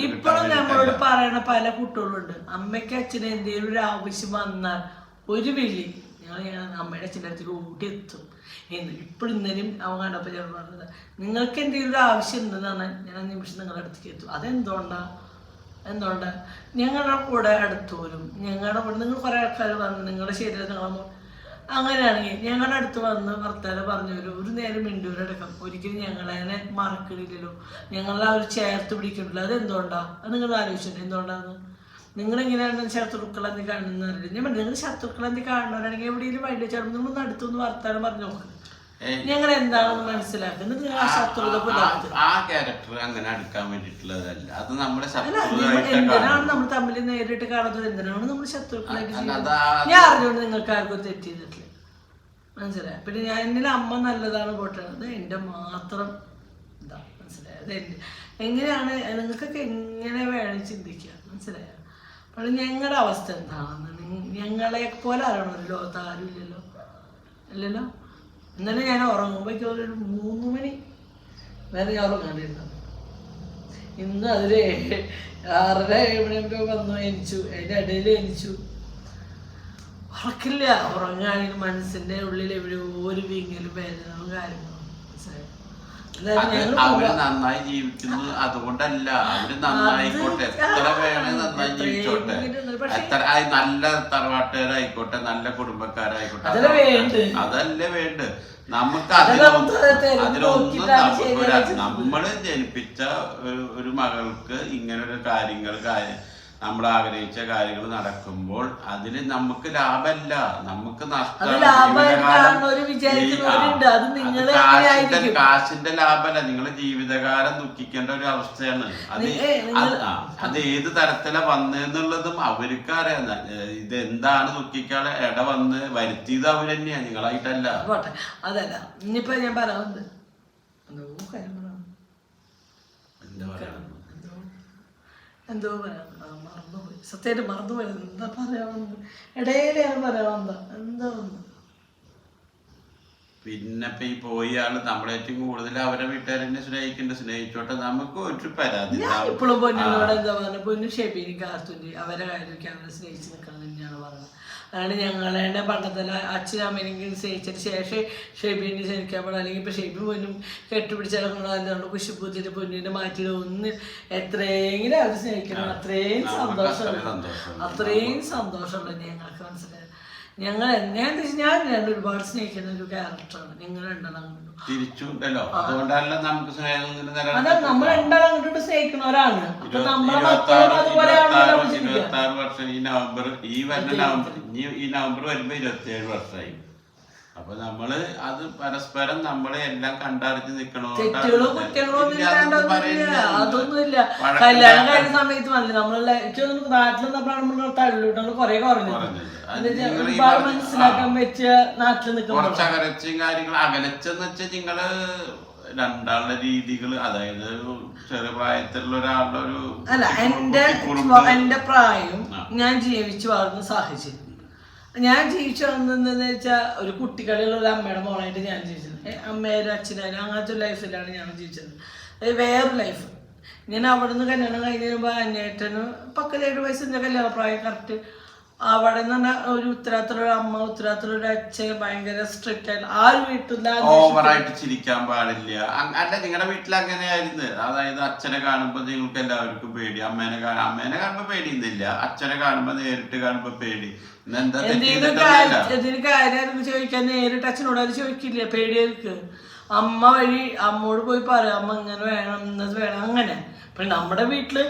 ഇപ്പോഴും നമ്മളോട് പറയണ പല കുട്ടികളുണ്ട്, അമ്മയ്ക്ക് അച്ഛന് എന്തെങ്കിലും ഒരു ആവശ്യം വന്നാൽ ഒരു വിളി ഞങ്ങൾ അമ്മയുടെ അച്ഛൻ്റെ അടുത്തേക്ക് ഓടി എത്തും എന്ന്. ഇപ്പോഴും ഇന്നലെയും അവൻ കണ്ടപ്പോൾ ഞാൻ പറഞ്ഞത് നിങ്ങൾക്ക് എന്തെങ്കിലും ഒരു ആവശ്യം ഉണ്ടെന്നാണ് ഞാൻ ആ നിമിഷം നിങ്ങളുടെ അടുത്തേക്ക് എത്തും. എന്തുകൊണ്ടാ ഞങ്ങളുടെ കൂടെ അടുത്ത് പോലും ഞങ്ങളുടെ കൂടെ നിങ്ങൾ കുറേ ആൾക്കാർ വന്ന് നിങ്ങളുടെ ശരീരത്തിൽ നിങ്ങളെ അങ്ങനെയാണെങ്കിൽ ഞങ്ങളുടെ അടുത്ത് വന്ന് വർത്താനം പറഞ്ഞവരും ഒരു നേരം മിണ്ടൂരടക്കം ഒരിക്കലും ഞങ്ങളതിനെ മറക്കണില്ലല്ലോ, ഞങ്ങളെ അവർ ചേർത്ത് പിടിക്കണില്ല. അത് എന്തുകൊണ്ടാണ്? അത് നിങ്ങൾ ആലോചിച്ചിട്ടുണ്ട് എന്തുകൊണ്ടാന്ന്? നിങ്ങളെങ്ങനെയാണ് ശത്രുക്കളെന്തി കാണുന്നവരില്ല. ഞാൻ പറഞ്ഞു നിങ്ങൾ ശത്രുക്കളെന്തി കാണുന്നവരാണെങ്കിൽ എവിടെയെങ്കിലും വൈകിട്ട് ചേർന്ന് നിങ്ങൾ അടുത്തൊന്ന് വർത്താനം പറഞ്ഞു നോക്ക്. ഞങ്ങൾ എന്താണെന്ന് മനസ്സിലാക്കുന്നത്. ആ ശത്രുത ആ ക്യാരക്ടർ അങ്ങനെ അടുക്കാൻ വേണ്ടിട്ടുള്ളതല്ല. അത് നമ്മുടെ എന്തിനാണ് നമ്മൾ തമ്മിൽ നേരിട്ട് കാണുന്നത്? എന്തിനാണ് നമ്മൾ ശത്രുക്കളായിട്ട് ചെയ്യുന്നത്? ഞാൻ അറിഞ്ഞുകൊണ്ട് നിങ്ങൾക്ക് ആർക്കും തെറ്റ് ചെയ്തിട്ടില്ല. മനസ്സിലായ? പിന്നെ ഞാൻ എന്നിൽ അമ്മ നല്ലതാണ് പോട്ടത് എൻ്റെ മാത്രം ഇതാ. മനസ്സിലായത് എങ്ങനെയാണ് നിങ്ങൾക്കൊക്കെ എങ്ങനെ വേണം ചിന്തിക്കുക. മനസ്സിലായ? പക്ഷെ ഞങ്ങളുടെ അവസ്ഥ എന്താണെന്ന് ഞങ്ങളെ പോലെ അറിയണം. ഒരു ലോകത്ത് ആരും ഇല്ലല്ലോ. ഇല്ലല്ലോ. ഇന്നലെ ഞാൻ ഉറങ്ങുമ്പോഴേക്കും ഒരു 3 മണി വരെ ഞാൻ ഉറങ്ങാണ്ടിരുന്നത്. ഇന്ന് അതില് 6:30 മണിയൊക്കെ വന്നു എനിച്ചു, അതിന്റെ ഇടയിൽ എനിച്ചു. ഉറക്കില്ല, ഉറങ്ങാണെങ്കിൽ മനസ്സിന്റെ ഉള്ളിൽ എവിടെയോ ഒരു വിങ്ങലും വേദനകളും കാര്യങ്ങളും. അവര് നന്നായി ജീവിക്കുന്നു, അതുകൊണ്ടല്ല. അവര് നന്നായിക്കോട്ടെ, എത്ര വേണേ നന്നായി ജീവിച്ചോട്ടെ, എത്ര നല്ല തറവാട്ടുകാരായിക്കോട്ടെ, നല്ല കുടുംബക്കാരായിക്കോട്ടെ, അതല്ലേ വേണ്ട. നമുക്ക് അതിലൊന്നും നമ്മള് ജനിപ്പിച്ച ഒരു മകൾക്ക് ഇങ്ങനൊരു കാര്യങ്ങൾ നമ്മൾ ആഗ്രഹിച്ച കാര്യങ്ങൾ നടക്കുമ്പോൾ അതിന് നമുക്ക് ലാഭമല്ല, നമുക്ക് കാശിന്റെ ലാഭമല്ല. നിങ്ങള് ജീവിതകാലം ദുഃഖിക്കേണ്ട ഒരു അവസ്ഥയാണ് അത് ഏത് തരത്തിലാ വന്നെന്നുള്ളതും അവർക്ക് അറിയാം. ഇതെന്താണ് ദുഃഖിക്കാതെ ഇട വന്ന് വരുത്തിയത് അവര് തന്നെയാ, നിങ്ങളായിട്ടല്ല. അതല്ല ഇനിയിപ്പോ ഞാൻ പറയാറുണ്ട്, എന്തോ പറയാം, മറന്നുപോയി, സത്യമായിട്ട് മറന്നുപോയി. എന്താ പറയാമെന്ന് ഇടയിലാണ് പറയാമെന്താ എന്താ പിന്നെ ഇപ്പൊ ഈ പോയി ആള് നമ്മളെ ഏറ്റവും കൂടുതൽ അവരെ വീട്ടുകാരെന്നെ സ്നേഹിച്ചോട്ടെ, നമുക്ക് ഒരു പരാതി. ഇപ്പോഴും പൊന്നിനോട് എന്താ പറഞ്ഞ, പൊന്നു ഷെബീനി കാർത്തുണ്ടി അവരെ കാര്യമൊക്കെ അവരെ സ്നേഹിച്ച് നിൽക്കണം തന്നെയാണ് പറഞ്ഞത്. അതാണ് ഞങ്ങളെ പണ്ടത്തെ അച്ഛനമ്മേനെങ്കിലും സ്നേഹിച്ചതിന് ശേഷം ഷെബീനെ സ്നേഹിക്കാൻ പാടില്ല. അല്ലെങ്കിൽ ഇപ്പൊ ഷെബി പൊന്നും കെട്ടുപിടിച്ചിടക്കണം, അതുകൊണ്ട് കുശിപ്പൂത്തിട്ട് പൊന്നിനെ മാറ്റിയിട്ട് ഒന്ന് എത്രയെങ്കിലും അവർ സ്നേഹിക്കണം. അത്രയും സന്തോഷമുണ്ട് ഞങ്ങൾക്ക്. മനസ്സിലായത് ഞാൻ ഒരുപാട് സ്നേഹിക്കുന്ന ഒരു ക്യാരക്ടറാണ്. നിങ്ങൾ രണ്ടാളും തിരിച്ചുണ്ടല്ലോ, അതുകൊണ്ടല്ല നമുക്ക് സ്നേഹം. അതെ, നമ്മൾ രണ്ടാളും അങ്ങോട്ട് സ്നേഹിക്കുന്നവരാണ്. 26 വർഷം ഈ നവംബർ വരുമ്പോ 27 വർഷമായി. അപ്പൊ നമ്മള് അത് പരസ്പരം നമ്മളെ എല്ലാം കണ്ടറിഞ്ഞ് നിക്കണോ. അതൊന്നുമില്ല. കല്യാണം കഴിഞ്ഞ സമയത്ത് മതി നമ്മളെ നാട്ടിൽ നമ്മൾ തള്ളിവിട്ട് കുറെ കുറഞ്ഞു. മനസ്സിലാക്കാൻ പറ്റിയ നാട്ടിൽ കുറച്ച് അകലച്ചും കാര്യങ്ങൾ. അകലച്ചെന്ന് വെച്ചാൽ നിങ്ങള് രണ്ടാളുടെ രീതികള്, അതായത് ചെറിയ പ്രായത്തിലുള്ള ഒരാളുടെ ഒരു അല്ല, എന്റെ പ്രായം, ഞാൻ ജീവിച്ചു വളർന്ന സാഹചര്യം, ഞാൻ ജീവിച്ചു വന്നതെന്ന് വെച്ചാൽ ഒരു കുട്ടികളിലുള്ള ഒരു അമ്മയുടെ മോളായിട്ട് ഞാൻ ജീവിച്ചത്. അമ്മയുടെ അച്ഛനായാലും അങ്ങനത്തെ ഒരു ലൈഫിലാണ് ഞാൻ ജീവിച്ചത്. അത് വേറൊരു ലൈഫ്. ഞാൻ അവിടെ നിന്ന് കല്യാണം കഴിഞ്ഞ് കഴിയുമ്പോൾ അന്വേട്ടന് 17 വയസ്സിൻ്റെ കല്യാണ പ്രായം കറക്റ്റ്. അവിടെ നിന്ന് പറഞ്ഞാൽ ഒരു ഉത്തരവാദിത്തമുള്ള അമ്മ, ഉത്തരവാദിത്തമുള്ള അച്ഛൻ, ഭയങ്കര സ്ട്രിക്റ്റ് ആയിട്ട് ആ ഒരു വീട്ടിൽ ഓവറായിട്ട് ചിരിക്കാൻ പാടില്ല. അല്ല, നിങ്ങളുടെ വീട്ടിൽ അങ്ങനെയായിരുന്നു. അതായത് അച്ഛനെ കാണുമ്പോ നിങ്ങൾക്ക് എല്ലാവർക്കും പേടി, അമ്മേനെ കാണുമ്പോ പേടിയൊന്നുമില്ല, അച്ഛനെ കാണുമ്പോ നേരിട്ട് കാണുമ്പോ പേടി. എന്തെങ്കിലും കാര്യം ചോദിക്കാൻ നേരിട്ട് അച്ഛനോട് അത് ചോദിക്കില്ല, പേടിയായിരിക്കും. അമ്മ വഴി അമ്മോട് പോയി പറയാം, അമ്മ ഇങ്ങനെ വേണം, ഇന്നത് വേണം, അങ്ങനെ. പിന്നെ നമ്മുടെ വീട്ടില്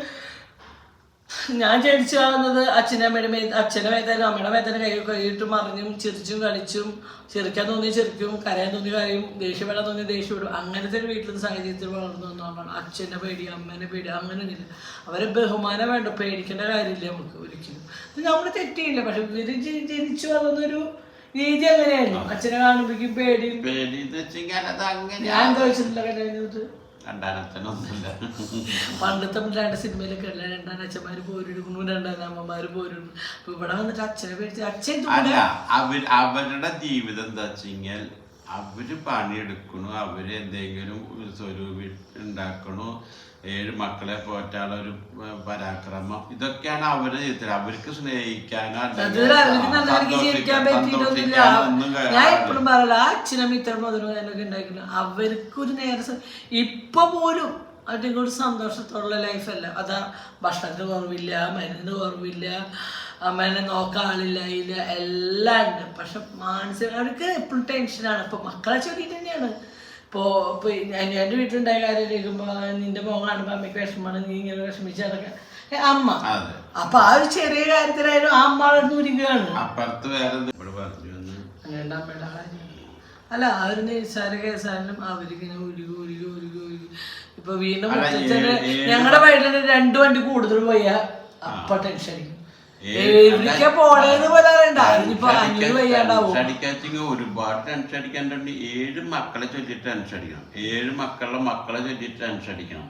ഞാൻ ജനിച്ചു കാണുന്നത് അച്ഛൻ്റെ മേത്തായാലും അമ്മയുടെ മേത്തന്നെ കൈയിട്ട് മറിഞ്ഞും ചിരിച്ചും കളിച്ചും, ചിരിക്കാൻ തോന്നി ചിരിക്കും, കരയാൻ തോന്നി കരയും, ദേഷ്യപ്പെടാൻ തോന്നി ദേഷ്യപ്പെടും. അങ്ങനത്തെ ഒരു വീട്ടിലത്തെ സാഹചര്യത്തിൽ വളർന്നു വന്നതാണ്. അച്ഛൻ്റെ പേടി, അമ്മേനെ പേടി, അങ്ങനെയൊന്നുമില്ല. അവരെ ബഹുമാനം വേണ്ട, പേടിക്കേണ്ട കാര്യമില്ല നമുക്ക് ഒരിക്കലും. നമ്മൾ തെറ്റിയില്ല. പക്ഷെ ഇവര് ജനിച്ചു വളർന്നൊരു രീതി അങ്ങനെയായിരുന്നു. അച്ഛനെ കാണുമ്പോഴേക്കും പേടി. ഞാൻ എന്താ വെച്ചിട്ടില്ല കല്യാണം പണ്ടത്തെ 2 സിനിമയിലൊക്കെ അല്ല, 2 അച്ഛന്മാര് പോരെടുക്കുന്നു, 2 അമ്മമാര് പോരെടുക്കുന്നു. അപ്പൊ ഇവിടെ വന്നിട്ട് അച്ഛനെ പേടിച്ച് അച്ഛൻ അവരുടെ ജീവിതം എന്താ വെച്ചാൽ അവര് പണിയെടുക്കണു, അവര് എന്തെങ്കിലും സ്വരൂപം ഉണ്ടാക്കണു, 7 മക്കളെ പോറ്റാളൊരു പരാക്രമം, ഇതൊക്കെയാണ് അവര് ചെയ്തത്. അവർക്ക് സ്നേഹിക്കാനോ ഞാൻ എപ്പോഴും പറയല, അച്ഛനും ഇത്ര മുതലൊക്കെ ഉണ്ടാക്കില്ല. അവർക്കൊരു നേരം ഇപ്പൊ പോലും അതിനൊരു സന്തോഷത്തോടുള്ള ലൈഫല്ല. അതാ ഭക്ഷണത്തിന് കുറവില്ല, മരുന്നിന് കുറവില്ല, അമ്മേനെ നോക്കാൻ ആളില്ല, എല്ലാം ഉണ്ട്. പക്ഷെ മാനസിക അവർക്ക് എപ്പോഴും ടെൻഷനാണ്. ഇപ്പൊ മക്കളെ ചൊല്ലിട്ട് തന്നെയാണ്. ഇപ്പൊ എൻ്റെ വീട്ടിലുണ്ടായ കാര്യം കേൾക്കുമ്പോ നിന്റെ മോൻ കാണുമ്പോ അമ്മയ്ക്ക് വിഷമമാണ്, നീ ഇങ്ങനെ വിഷമിച്ചതൊക്കെ അമ്മ. അപ്പൊ ആ ഒരു ചെറിയ കാര്യത്തിലായാലും ആ അമ്മയുടെ ഉരുകയാണ്. അങ്ങനെ അമ്മയുടെ കാര്യം അല്ല, ആ ഒരു നിസ്സാര കേസായാലും അവരിങ്ങനെ ഉരുകി. ഇപ്പൊ വീണ്ടും ഞങ്ങളുടെ വീട്ടിൽ 2 വണ്ടി കൂടുതൽ പോയാ അപ്പൊ ടെൻഷൻ അടിക്കും. ഒരുപാട് ടെൻഷൻ അടിക്കാനുണ്ട്. 7 മക്കളെ ചൊല്ലിട്ട് ടെൻഷൻ അടിക്കണം, 7 മക്കളുടെ മക്കളെ ചൊല്ലിട്ട് ടെൻഷൻ അടിക്കണം.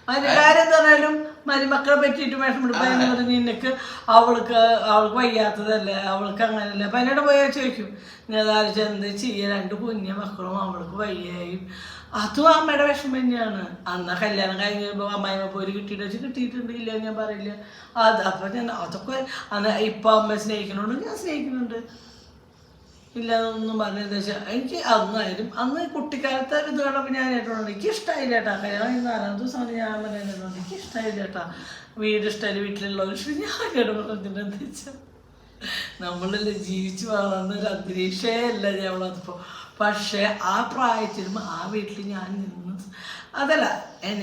കാര്യം പറഞ്ഞാലും മരുമക്കളെ പറ്റിയിട്ട് വിഷമിടുമ്പോൾ പറഞ്ഞു നിനക്ക് അവൾക്ക് വയ്യാത്തതല്ലേ, അവൾക്ക് അങ്ങനല്ലേ. അപ്പം എന്നോട് പോയാൽ ചോദിക്കും നീ അതാലോചിച്ച് എന്ത് ചെയ്യുക, 2 കുഞ്ഞ മക്കളും അവൾക്ക് വയ്യായും. അതും അമ്മയുടെ വിഷമം തന്നെയാണ്. അന്ന് കല്യാണം കഴിഞ്ഞപ്പോൾ അമ്മായിമ്മ പോയി കിട്ടിയിട്ടുണ്ട് ഇല്ല ഞാൻ പറയില്ല. അപ്പം ഞാൻ അതൊക്കെ അന്ന് ഇപ്പം അമ്മ സ്നേഹിക്കണോണ്ട് ഞാൻ സ്നേഹിക്കുന്നുണ്ട്, ഇല്ലാതൊന്നും പറഞ്ഞത് വെച്ചാൽ എനിക്ക് അന്നായാലും അന്ന് കുട്ടിക്കാലത്തെ ഒരു ഇത് കണ്ടപ്പോൾ ഞാൻ കേട്ടോണ്ട് എനിക്ക് ഇഷ്ടമായില്ല കേട്ടാ. കല്യാണം 4 ദിവസമാണ് ഞാൻ പറയുന്നത് എനിക്ക് ഇഷ്ടമായില്ല കേട്ടാ, വീട് ഇഷ്ടമായില്ല, വീട്ടിലുള്ളവർ ഇഷ്ടം. ഞാൻ കേട്ടോണ്ടിട്ട് എന്താ വെച്ചാൽ നമ്മളല്ലേ ജീവിച്ച് വളർന്നൊരു അന്തരീക്ഷമേ അല്ല ഞമ്മളതിപ്പോൾ. പക്ഷേ ആ പ്രായത്തിലും ആ വീട്ടിൽ ഞാൻ നിന്ന് അതല്ല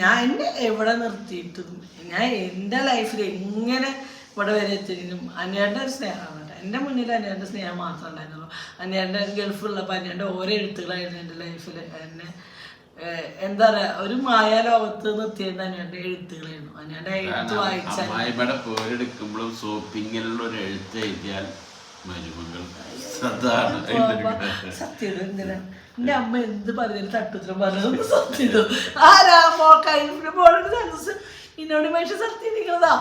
ഞാൻ എന്നെ എവിടെ നിർത്തിയിട്ടും ഞാൻ എൻ്റെ ലൈഫിൽ എങ്ങനെ ഇവിടെ വരെ എത്തിനും അന്വേൻ്റെ ഒരു സ്നേഹമാണ്. എൻ്റെ മുന്നിൽ അന്വേൻ്റെ സ്നേഹം മാത്രമേ ഉണ്ടായിരുന്നുള്ളൂ. അന്വേൻ്റെ ഗൾഫിലുള്ളപ്പോൾ അന്വേൻ്റെ ഓരോ എഴുത്തുകളായിരുന്നു എൻ്റെ ലൈഫിൽ എന്നെ എന്താ പറയാ ഒരു മായാലോകത്ത് നിർത്തിയത് അന്വേൻ്റെ എഴുത്തുകളായിരുന്നു. അന്വേൻ്റെ എഴുത്ത് വായിച്ചാൽ പേരെടുക്കുമ്പോഴും ഷോപ്പിങ്ങിലുള്ള ഒരു എഴുത്ത് എഴുതിയാൽ സത്യം എന്തിനാ എൻ്റെ അമ്മ എന്ത് പറഞ്ഞാലും തട്ടുത്തരം പറഞ്ഞത് സത്യം. ആരാ മോൾക്ക് ഇന്നോട് മനുഷ്യ സത്യം നിൽക്കുന്നതാ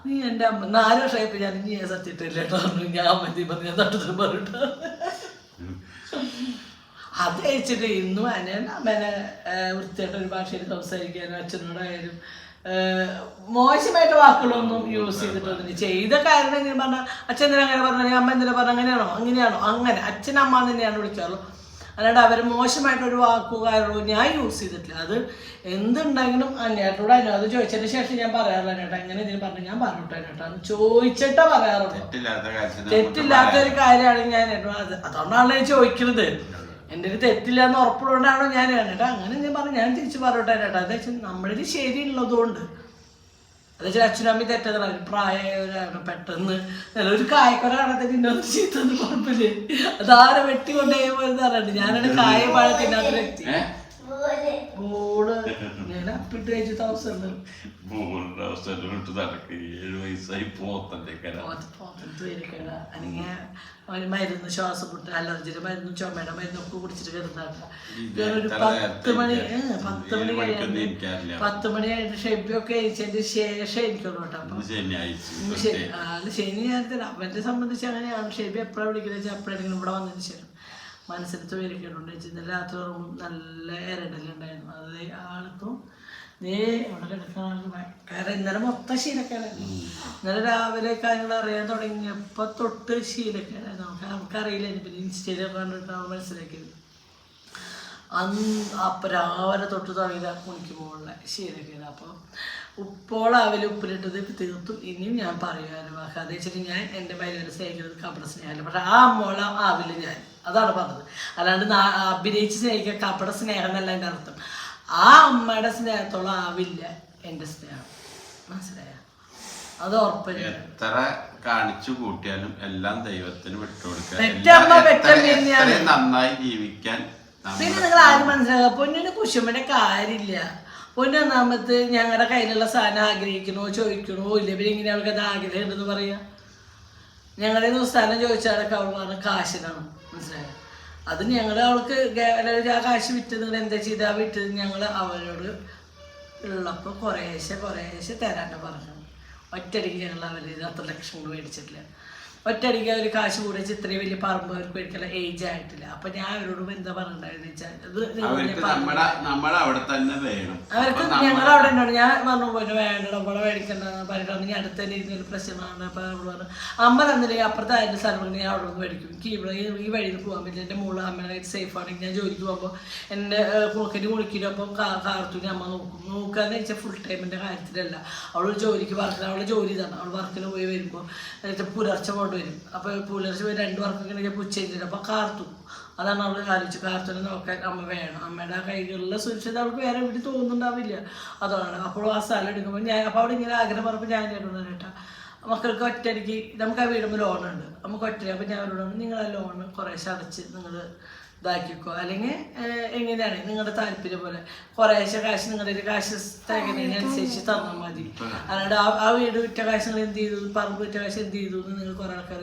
നീ എൻ്റെ അമ്മ 4 വർഷമായപ്പോൾ ഞാൻ നീ സത്യത്തില്ല കേട്ടോ ഞാൻ അമ്മ പറഞ്ഞ തട്ടുത്തരം പറഞ്ഞിട്ട് അത് കഴിച്ചിട്ട് ഇന്നും അമ്മേനെ വൃത്തിയായിട്ടൊരു ഭാഷയിൽ സംസാരിക്കാനും അച്ഛനോടായാലും മോശമായിട്ട് വാക്കുകളൊന്നും യൂസ് ചെയ്തിട്ടൊന്നും ചെയ്ത കാരണം എങ്ങനെ പറഞ്ഞാൽ അച്ഛൻ എന്തിനാ അങ്ങനെ പറഞ്ഞാൽ അമ്മ എന്തിനാ പറഞ്ഞാൽ അങ്ങനെയാണോ അങ്ങനെ അച്ഛനമ്മ തന്നെയാണ് വിളിക്കാറുള്ളൂ. അല്ലാണ്ട് അവർ മോശമായിട്ടൊരു വാക്കുകാരോ ഞാൻ യൂസ് ചെയ്തിട്ടില്ല. അത് എന്തുണ്ടെങ്കിലും അന്നേട്ടോട് അത് ചോദിച്ചതിന് ശേഷം ഞാൻ പറയാറില്ല അന്നേട്ടാ എങ്ങനെ ഇതിന് പറഞ്ഞു ഞാൻ പറഞ്ഞോട്ടെ അന്നേട്ടാന്ന് ചോദിച്ചിട്ടാ പറയാറുള്ളൂ. തെറ്റില്ലാത്തൊരു കാര്യമാണ് ഞാൻ അതുകൊണ്ടാണ് ഞാൻ ചോദിക്കുന്നത്. എൻ്റെ ഒരു തെറ്റില്ല എന്ന് ഉറപ്പുള്ളതുകൊണ്ടാണോ ഞാൻ കേട്ടോ അങ്ങനെ ഞാൻ പറഞ്ഞു ഞാൻ തിരിച്ച് പറഞ്ഞോട്ടെ കേട്ടോ. അത് വെച്ചാൽ നമ്മളിത് ശരിയുള്ളതുകൊണ്ട് അത് വെച്ചാൽ അച്ഛനും അമ്മയും തെറ്റതാണ്. പ്രായമായവരാണ് പെട്ടെന്ന് ഒരു കായക്കൊല കാണാത്ത തിന്നൊന്നും ചീത്തൊന്നും കുഴപ്പമില്ലേ അതാരെ വെട്ടിക്കൊണ്ടേ പോയെന്ന് പറഞ്ഞിട്ട് ഞാനാണ് കായ പഴ തിന്നാത്ത വ്യക്തി. ബോള് ഞാൻ അപ്പിട്ട് കഴിച്ച് താമസം അല്ലെങ്കിൽ അവന് മരുന്ന് ശ്വാസമുട്ട് അലർജിയുടെ മരുന്നും ചുമയുടെ മരുന്നൊക്കെ കുടിച്ചിട്ട് കിടന്നാട്ട ഒരു 10 മണി കഴിയാൻ 10 മണിയായിട്ട് ഷെബിയൊക്കെ കഴിച്ചതിന്റെ ശേഷം എനിക്കൊന്നും കേട്ടോ. അപ്പം ശനി നേരത്തെ അവന്റെ സംബന്ധിച്ച് അങ്ങനെയാണ്. ഷെബി എപ്പോഴാണ് വിളിക്കുന്നത് വെച്ചാൽ എപ്പോഴെങ്കിലും ഇവിടെ വന്നതിന് ശേഷം മനസ്സിലത്ത് പേരിക്കേണ്ടുണ്ട് വെച്ചാൽ ഇന്നലെ രാത്രി നല്ല ഇരടലുണ്ടായിരുന്നു. അത് ആൾക്കും ഇവിടെ കിടക്കാനാണ് ഭയങ്കര. ഇന്നലെ മൊത്തം ശീലക്കേടായിരുന്നു. ഇന്നലെ രാവിലെ കാര്യങ്ങൾ അറിയാൻ തുടങ്ങിയപ്പോൾ തൊട്ട് ശീലക്കേടായിരുന്നു. നമുക്കറിയില്ല പിന്നെ ഇൻസ്റ്റയിൽ കണ്ടിട്ട് മനസ്സിലാക്കിയത് അപ്പം രാവിലെ തൊട്ട് തുടങ്ങിയത് കുണിക്കുമ്പോഴുള്ള ശീലക്കേട്. അപ്പോൾ ഉപ്പോളാവിൽ ഉപ്പിലിട്ടത് തീർത്തും ഇനിയും ഞാൻ പറയുവാനും വാക്ക് അത് വെച്ചിട്ട് ഞാൻ എൻ്റെ ഭാര്യനെ സ്നേഹിക്കുന്നത് കപട സ്നേഹമല്ല. പക്ഷെ ആ അമ്മോള ആവില്ല ഞാൻ അതാണ് പറഞ്ഞത്. അല്ലാണ്ട് അഭിനയിച്ച് സ്നേഹിക്കുക കപട സ്നേഹം എന്നല്ല എൻ്റെ അർത്ഥം. ആ അമ്മയുടെ സ്നേഹത്തോളം ആവില്ല എൻ്റെ സ്നേഹം. മനസ്സിലായ അത് ഉറപ്പില്ല. എത്ര കാണിച്ചു കൂട്ടിയാലും എല്ലാം ദൈവത്തിന് വിട്ടുകൊടുക്കുക. നന്നായി ജീവിക്കാൻ പിന്നെ നിങ്ങൾ ആരും മനസ്സിലാക്കുക പൊന്നിന് കുശുമ്പയുടെ കാര്യമില്ല. പൊന്നൊന്നാമത്ത് ഞങ്ങളുടെ കയ്യിലുള്ള സാധനം ആഗ്രഹിക്കണോ ചോദിക്കണോ ഇല്ല പിന്നെ ഇങ്ങനെ അവൾക്ക് അത് ആഗ്രഹം ഉണ്ടെന്ന് പറയാ. ഞങ്ങളുടെ സാധനം ചോദിച്ചാലൊക്കെ അവൾ പറഞ്ഞ കാശിനാണ്. മനസ്സിലായോ? അത് ഞങ്ങൾ അവൾക്ക് ആ കാശ് വിറ്റത് നിങ്ങൾ എന്താ ചെയ്താൽ വിറ്റത് ഞങ്ങൾ അവരോട് ഉള്ളപ്പോൾ കുറേശ്ശെ തരാണ്ട് പറഞ്ഞു. ഒറ്റയടിക്ക് ഞങ്ങൾ അവർ 10 ലക്ഷം മേടിച്ചിട്ടില്ല. ഒറ്റയടിക്ക് അവർ കാശ് കൂടെ ഇത്രയും വലിയ പറമ്പ് അവർക്ക് മേടിക്കാനുള്ള ഏജ് ആയിട്ടില്ല. അപ്പൊ ഞാൻ അവരോട് എന്താ പറഞ്ഞിട്ടുണ്ടായിരുന്നു വെച്ചാൽ അവർക്ക് ഞങ്ങൾ അവിടെ ഉണ്ടാവും. ഞാൻ പറഞ്ഞു പോലെ വേണ്ട ഇവിടെ മേടിക്കണ്ട പറഞ്ഞിട്ടാണ് ഞാൻ അടുത്ത തന്നെ ഇരുന്നൊരു പ്രശ്നമാണ്. അപ്പൊ അവള് പറഞ്ഞു അമ്മ തന്നില്ലെങ്കിൽ അപ്പുറത്തെ അതിന്റെ സ്ഥലം ഞാൻ അവിടെ നിന്ന് മേടിക്കും. എനിക്ക് ഇവിടെ ഈ വഴിയിൽ പോകാൻ പറ്റില്ല. എൻ്റെ മോള് അമ്മയുടെ സേഫ് ആണെങ്കിൽ ഞാൻ ജോലിക്ക് പോകുമ്പോൾ എൻ്റെ കുളക്കരി കുളിക്കിനൊപ്പം കാർത്തൂരി അമ്മ നോക്കാന്ന് വെച്ചാൽ ഫുൾ ടൈമിന്റെ കാര്യത്തിലല്ല. അവൾ ജോലിക്ക് വർക്കിന് അവളെ ജോലി തന്നെ അവൾ വർക്കിന് പോയി വരുമ്പോൾ പുലർച്ചെ കൊണ്ട് വരും. അപ്പോൾ പുലർച്ചെ പോയി 2 വർക്കൊക്കെ ഉണ്ടെങ്കിൽ ഉച്ചയില്ല. അപ്പോൾ കാർത്തു അതാണ് അവൾ ആലോചിച്ചു കാർത്തുനെ നോക്കാൻ അമ്മ വേണം. അമ്മയുടെ കൈകളിലെ സുരക്ഷിത അവൾക്ക് വേറെ എവിടെ തോന്നുന്നുണ്ടാവില്ല. അതാണ് അപ്പോൾ ആ സ്ഥലം എടുക്കുമ്പോൾ ഞാൻ അപ്പോൾ അവിടെ ഇങ്ങനെ ആഗ്രഹം പറഞ്ഞപ്പോൾ ഞാൻ കേട്ടോ കേട്ടാ മക്കൾക്ക് ഒറ്റയടിക്ക് നമുക്ക് ആ വീടുമ്പോൾ ലോണുണ്ട് നമുക്ക് ഒറ്റ. അപ്പം ഞാൻ അവരോട് നിങ്ങൾ ആ ലോണ് കുറേശ്ശെ അടച്ച് നിങ്ങൾ ഇതാക്കിക്കോ അല്ലെങ്കിൽ എങ്ങനെയാണ് നിങ്ങളുടെ താല്പര്യം പോലെ കുറേശ്ശെ കാശ് നിങ്ങളുടെ കാശ് തികഞ്ഞതിനനുസരിച്ച് തന്നാൽ മതി. അല്ലാണ്ട് ആ വീട് വിറ്റ കാശ് നിങ്ങൾ എന്ത് ചെയ്തു പറമ്പ് വിറ്റ കാശ് എന്ത് ചെയ്തു എന്ന് നിങ്ങൾ കുറേ ആൾക്കാർ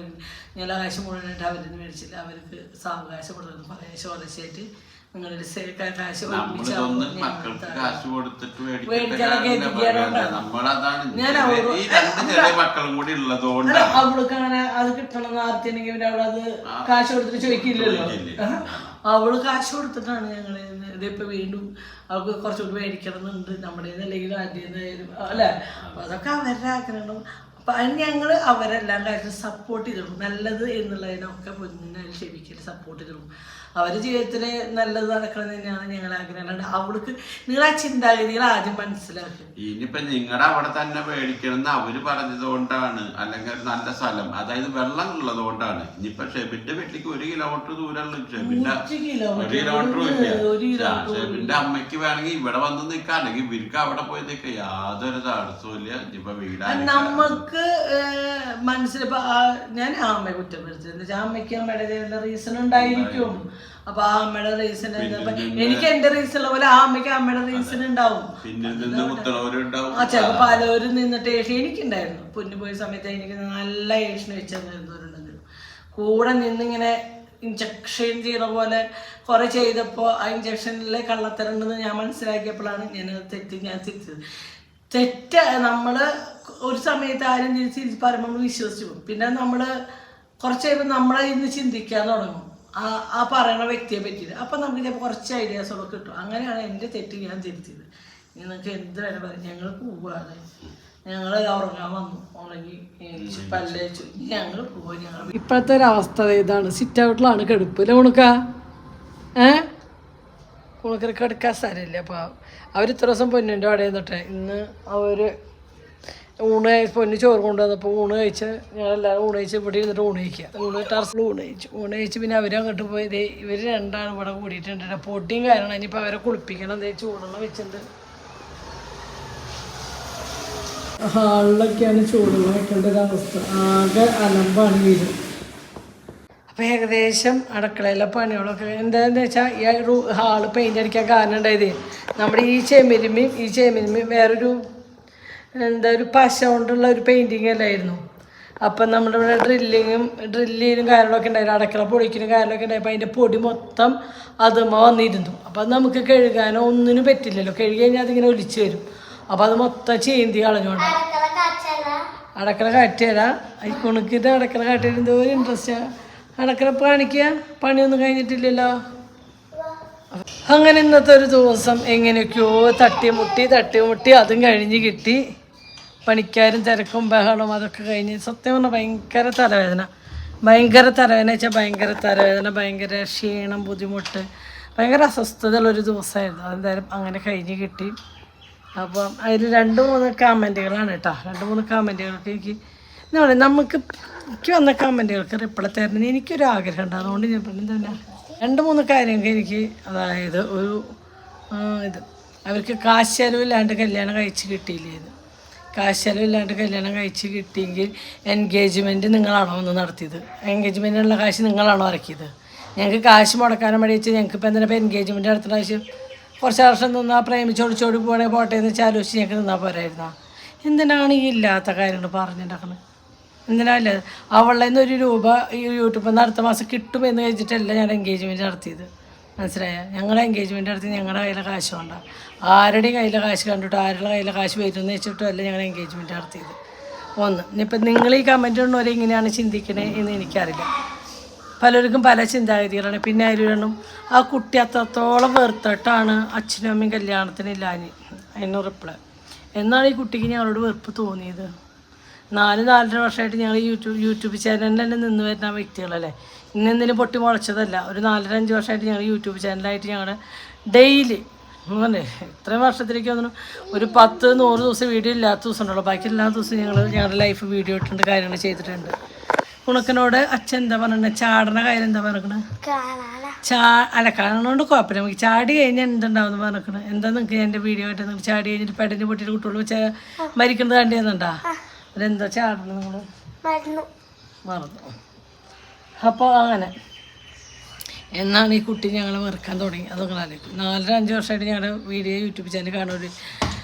ഞാൻ ആ കാശ് മുഴുവനായിട്ട് അവരിൽ നിന്ന് മേടിച്ചില്ല. അവർക്ക് സാവകാശം കൊടുക്കുന്നു കുറേശ്ശായിട്ട് നിങ്ങളൊരു കാശ് നമ്മളിതൊന്ന് മക്കൾക്ക് കാശ് കൊടുത്തിട്ട് ഈ രണ്ട് ചെറിയ മക്കളും കൂടി ഉള്ളതുകൊണ്ട് അവൾക്ക് അങ്ങനെ അത് കിട്ടണം ആർത്തിനെങ്കിൽ പിന്നെ അവളത് കാശ് കൊടുത്തിട്ട് ചോദിക്കില്ലല്ലോ. അവള് കാശ് കൊടുത്തിട്ടാണ് ഞങ്ങള് ഇതിപ്പോ വീണ്ടും അവൾക്ക് കുറച്ചുകൂടി മേടിക്കണമെന്നുണ്ട് നമ്മുടെ അല്ലെങ്കിൽ ആദ്യം അല്ലെ. അപ്പൊ അതൊക്കെ അവരുടെ ആഗ്രഹങ്ങളും. അപ്പൊ അതിന് ഞങ്ങള് അവരെല്ലാം കാര്യത്തിലും സപ്പോർട്ട് ചെയ്തിടും. നല്ലത് എന്നുള്ളതിനൊക്കെ മുന്നിൽ ക്ഷമിക്കൽ സപ്പോർട്ട് ചെയ്തിടും. അവരുടെ ജീവിതത്തില് നല്ലത് നടക്കണം തന്നെയാണ് ഞങ്ങൾ ആഗ്രഹം. അല്ലാണ്ട് അവൾക്ക് നിങ്ങൾ ആ ചിന്താഗതികൾ ആദ്യം മനസ്സിലാക്കുക. ഇനിയിപ്പൊ നിങ്ങളുടെ അവിടെ തന്നെ മേടിക്കണം അവര് പറഞ്ഞത് കൊണ്ടാണ്, അല്ലെങ്കിൽ ഒരു നല്ല സ്ഥലം അതായത് വെള്ളം ഉള്ളത് കൊണ്ടാണ്. ഇനിയിപ്പൊ ഷെബിന്റെ വീട്ടിലേക്ക് 1 കിലോമീറ്റർ ദൂരമുള്ള ഷെബിന്റെ 1 കിലോമീറ്ററും ഇല്ല. ഷെബിന്റെ അമ്മയ്ക്ക് വേണമെങ്കിൽ ഇവിടെ വന്ന് നിൽക്കാം, അല്ലെങ്കിൽ ഇവർക്ക് അവിടെ പോയി നിൽക്കാം. യാതൊരു തടസ്സവും ഇല്ല. ഇനിയിപ്പൊ വീടാണ് നമുക്ക് മനസ്സിലിപ്പോ ഞാൻ അമ്മയെ കുറ്റപ്പെടുത്തുന്നത്. അമ്മയ്ക്ക് അമ്മയുടെ റീസൺ ഉണ്ടായിരിക്കും. അപ്പൊ ആ അമ്മയുടെ റീസൺ എനിക്ക് എന്റെ റീസൺ ഉള്ള പോലെ ആ അമ്മയ്ക്ക് അമ്മയുടെ റീസൺ ഉണ്ടാവും. ചിലപ്പോ പലരും നിന്നിട്ട് എനിക്കുണ്ടായിരുന്നു. പൊന്നു പോയ സമയത്ത് എനിക്ക് നല്ല ഏഷന് വെച്ചിരുന്നവരുണ്ടെങ്കിലും കൂടെ നിന്നിങ്ങനെ ഇഞ്ചക്ഷൻ ചെയ്യണ പോലെ കുറെ ചെയ്തപ്പോ ആ ഇഞ്ചക്ഷനിലെ കള്ളത്തരണ്ടെന്ന് ഞാൻ മനസ്സിലാക്കിയപ്പോഴാണ് ഞാൻ തിരിച്ചത്. നമ്മള് ഒരു സമയത്ത് ആരും തിരിച്ച് പറയുമ്പോൾ വിശ്വസിച്ചു പോകും. പിന്നെ നമ്മള് കുറച്ച് കഴിയുമ്പോൾ നമ്മളെ ഇന്ന് ചിന്തിക്കാൻ തുടങ്ങും ആ പറയുന്ന വ്യക്തിയെ പറ്റിയിട്ട്. അപ്പം നമുക്ക് ചിലപ്പോൾ കുറച്ച് ഐഡിയാസൊക്കെ കിട്ടും. അങ്ങനെയാണ് എൻ്റെ തെറ്റ് ഞാൻ തിരുത്തിയത്. നിങ്ങൾക്ക് എന്ത് വേണം പറയും. ഞങ്ങൾ പോവാണ്, ഞങ്ങൾ ഉറങ്ങാൻ വന്നു, ഉറങ്ങി പല്ലേച്ചു, ഞങ്ങൾ പോവാ. ഞങ്ങൾ ഇപ്പോഴത്തെ ഒരവസ്ഥ ഇതാണ്. സിറ്റ് ഔട്ടിലാണ് കെടുപ്പ് അല്ലേ ഉണക്ക ഉണക്കര കെടുക്കാൻ സ്ഥലമില്ല. അപ്പോൾ അവർ ഇത്ര ദിവസം പൊന്നിൻ്റെ അവിടെ നിന്നിട്ടെ ഇന്ന് അവർ പൊന്നു ചോറ് കൊണ്ടുവന്നപ്പോൾ ഊണ് കഴിച്ച് ഞങ്ങളെല്ലാവരും ഊണ് കഴിച്ച് ഇവിടെ ഇരുന്നിട്ട് ഊണ് കഴിക്കുക. ടെറസിൽ ഊണ് കഴിച്ച് പിന്നെ അവരങ്ങോട്ട് പോയി. ഇവർ രണ്ടാണ് ഇവിടെ കൂടിയിട്ടുണ്ട്. പൊട്ടിയും കാരണം ഇനിയിപ്പോൾ അവരെ കുളിപ്പിക്കണം. ചൂടെണ്ണം വെച്ചിട്ടുണ്ട്. ഹാളിലൊക്കെയാണ് ചൂടുള്ള വെക്കേണ്ട ഒരവസ്ഥ. ആകെ അലമ്പാണ് വീട്. അപ്പോൾ ഏകദേശം അടുക്കളയിലെ പണികളൊക്കെ എന്താണെന്ന് വെച്ചാൽ ഈ ഹാള് പെയിൻ്റ് അടിക്കാൻ കാരണം ഉണ്ടായത് നമ്മുടെ ഈ ചെമിരിമയും വേറൊരു ഒരു പശ കൊണ്ടുള്ള ഒരു പെയിൻറ്റിങ് അല്ലായിരുന്നു. അപ്പം നമ്മുടെ ഇവിടെ ഡ്രില്ലിലും കാര്യങ്ങളൊക്കെ ഉണ്ടായിരുന്നു. അടുക്കള പൊടിക്കലും കാര്യങ്ങളൊക്കെ ഉണ്ടായപ്പോൾ അതിൻ്റെ പൊടി മൊത്തം അതുമ്മ വന്നിരുന്നു. അപ്പം നമുക്ക് കഴുകാനോ ഒന്നിനും പറ്റില്ലല്ലോ. കഴുകി കഴിഞ്ഞാൽ അതിങ്ങനെ ഒലിച്ച് വരും. അപ്പോൾ അത് മൊത്തം ചീന്തി കളഞ്ഞോണ്ട് അടക്കള കാറ്റുതരാം. കുണുക്കിട്ട് അടക്കള കാട്ടിയത് എന്തോ ഒരു ഇൻട്രസ്റ്റാണ്. അടക്കള കാണിക്കുക, പണിയൊന്നും കഴിഞ്ഞിട്ടില്ലല്ലോ. അങ്ങനെ ഇന്നത്തെ ഒരു ദിവസം എങ്ങനെയൊക്കെയോ തട്ടിമുട്ടി അതും കഴിഞ്ഞ് കിട്ടി. പണിക്കാരും തിരക്കും ബഹളവും അതൊക്കെ കഴിഞ്ഞ് സത്യം പറഞ്ഞാൽ ഭയങ്കര തലവേദന വെച്ചാൽ ഭയങ്കര തലവേദന, ഭയങ്കര ക്ഷീണം, ബുദ്ധിമുട്ട്, ഭയങ്കര അസ്വസ്ഥതയുള്ളൊരു ദിവസമായിരുന്നു. അതെന്തായാലും അങ്ങനെ കഴിഞ്ഞ് കിട്ടി. അപ്പം അതിൽ 2-3 കമൻറ്റുകളാണ് കേട്ടോ. 2-3 കമൻറ്റുകൾക്ക് എനിക്ക് എനിക്ക് വന്ന കമൻറ്റുകൾക്ക് റിപ്ലൈ തരണം എനിക്കൊരു ആഗ്രഹം ഉണ്ട്. അതുകൊണ്ട് ഞാൻ പിന്നെ 2-3 കാര്യങ്ങൾക്ക് എനിക്ക് അതായത് അവർക്ക് കാശ് ചെലവില്ലാണ്ട് കല്യാണം കഴിച്ച് കിട്ടിയില്ലായിരുന്നു. കാശ് ചെലവില്ലാണ്ട് കല്യാണം കഴിച്ച് കിട്ടിയെങ്കിൽ എൻഗേജ്മെൻറ്റ് നിങ്ങളാണോ ഒന്ന് നടത്തിയത്? എൻഗേജ്മെൻറ്റിനുള്ള കാശ് നിങ്ങളാണോ ഇറക്കിയത്? ഞങ്ങൾക്ക് കാശ് മുടക്കാനും മടി വെച്ച് ഞങ്ങൾക്ക് ഇപ്പം എന്തിനാ എൻഗേജ്മെൻറ്റ് നടത്തുന്ന ആവശ്യം? കുറച്ച് വർഷം നിന്നാൽ പ്രേമിച്ചോടിച്ചോടി പോകണേ പോട്ടെ എന്ന് വെച്ചാൽ ആലോചിച്ച് ഞങ്ങൾക്ക് നിന്നാൽ പോരായിരുന്നോ? എന്തിനാണ് ഈ ഇല്ലാത്ത കാര്യങ്ങൾ പറഞ്ഞിട്ടുണ്ടാക്കുന്നത്? എന്തിനാല്ല അവളുടെ നിന്ന് 1 രൂപ ഈ യൂട്യൂബിൽ നിന്ന് അടുത്ത മാസം കിട്ടുമെന്ന് കഴിച്ചിട്ടല്ല ഞാൻ എൻഗേജ്മെൻറ്റ് നടത്തിയത്. മനസ്സിലായ? ഞങ്ങൾ എൻഗേജ്മെൻറ്റ് നടത്തി ഞങ്ങളുടെ കയ്യിലെ കാശ് കൊണ്ട ആരുടെയും കയ്യിലെ കാശ് കണ്ടിട്ടോ ആരുടെ കയ്യിലെ കാശ് വരുമെന്ന് വെച്ചിട്ടോ അല്ല ഞങ്ങൾ എൻഗേജ്മെൻറ്റ് നടത്തിയത്. ഇനിയിപ്പം നിങ്ങൾ ഈ കമൻറ്റ് ഇടുന്നവരെ എങ്ങനെയാണ് ചിന്തിക്കണേ എന്ന് എനിക്കറിയില്ല. പലർക്കും പല ചിന്താഗതികളാണ്. പിന്നെ അതിലൊന്നും ആ കുട്ടി അത്രത്തോളം വെറുത്തിട്ടാണ് അച്ഛനും അമ്മയും കല്യാണത്തിനില്ലാഞ്ഞ് അതിന് റിപ്ലൈ. എന്നാണ് ഈ കുട്ടിക്ക് ഞങ്ങളോട് വെറുപ്പ് തോന്നിയത്? 4-4.5 വർഷമായിട്ട് ഞങ്ങൾ യൂട്യൂബ് ചാനലിൽ തന്നെ നിന്ന് വരുന്ന വ്യക്തികളല്ലേ. ഇന്നെന്തെങ്കിലും പൊട്ടി മുളച്ചതല്ല. ഒരു 4-5 വർഷമായിട്ട് ഞങ്ങൾ യൂട്യൂബ് ചാനലായിട്ട് ഞങ്ങൾ ഡെയിലി അല്ലേ ഇത്രയും വർഷത്തിലേക്ക് വന്നു ഒരു 10-100 ദിവസം വീഡിയോ ഇല്ലാത്ത ദിവസം ഉണ്ടല്ലോ. ബാക്കി എല്ലാ ദിവസവും ഞങ്ങളുടെ ലൈഫ് വീഡിയോ ഇട്ടുണ്ട്, കാര്യങ്ങൾ ചെയ്തിട്ടുണ്ട്. ഉണക്കനോട് അച്ഛൻ എന്താ പറഞ്ഞത്? ചാടണ കാര്യം എന്താ പറഞ്ഞത്? കാണുന്നതുകൊണ്ട് കുഴപ്പമില്ല. നമുക്ക് ചാടി കഴിഞ്ഞാൽ എന്തുണ്ടാവും പറഞ്ഞത്? എന്താ നിങ്ങൾക്ക് എൻ്റെ വീഡിയോ ആയിട്ട് നിങ്ങൾ ചാടി കഴിഞ്ഞിട്ട് പെടഞ്ഞ് പൊട്ടിയിട്ട് കുട്ടികൾ മരിക്കുന്നത് കണ്ടിരുന്നുണ്ടാ? അതെന്താ ചാടണം നിങ്ങൾ മറന്നു. അപ്പോൾ അങ്ങനെ എന്നാണ് ഈ കുട്ടി ഞങ്ങൾ വെറുക്കാൻ തുടങ്ങി. അതൊക്കെ ആലോചിക്കും. 4-5 വർഷമായിട്ട് ഞങ്ങളുടെ വീഡിയോ യൂട്യൂബ് ചാനൽ കാണുന്നൊരു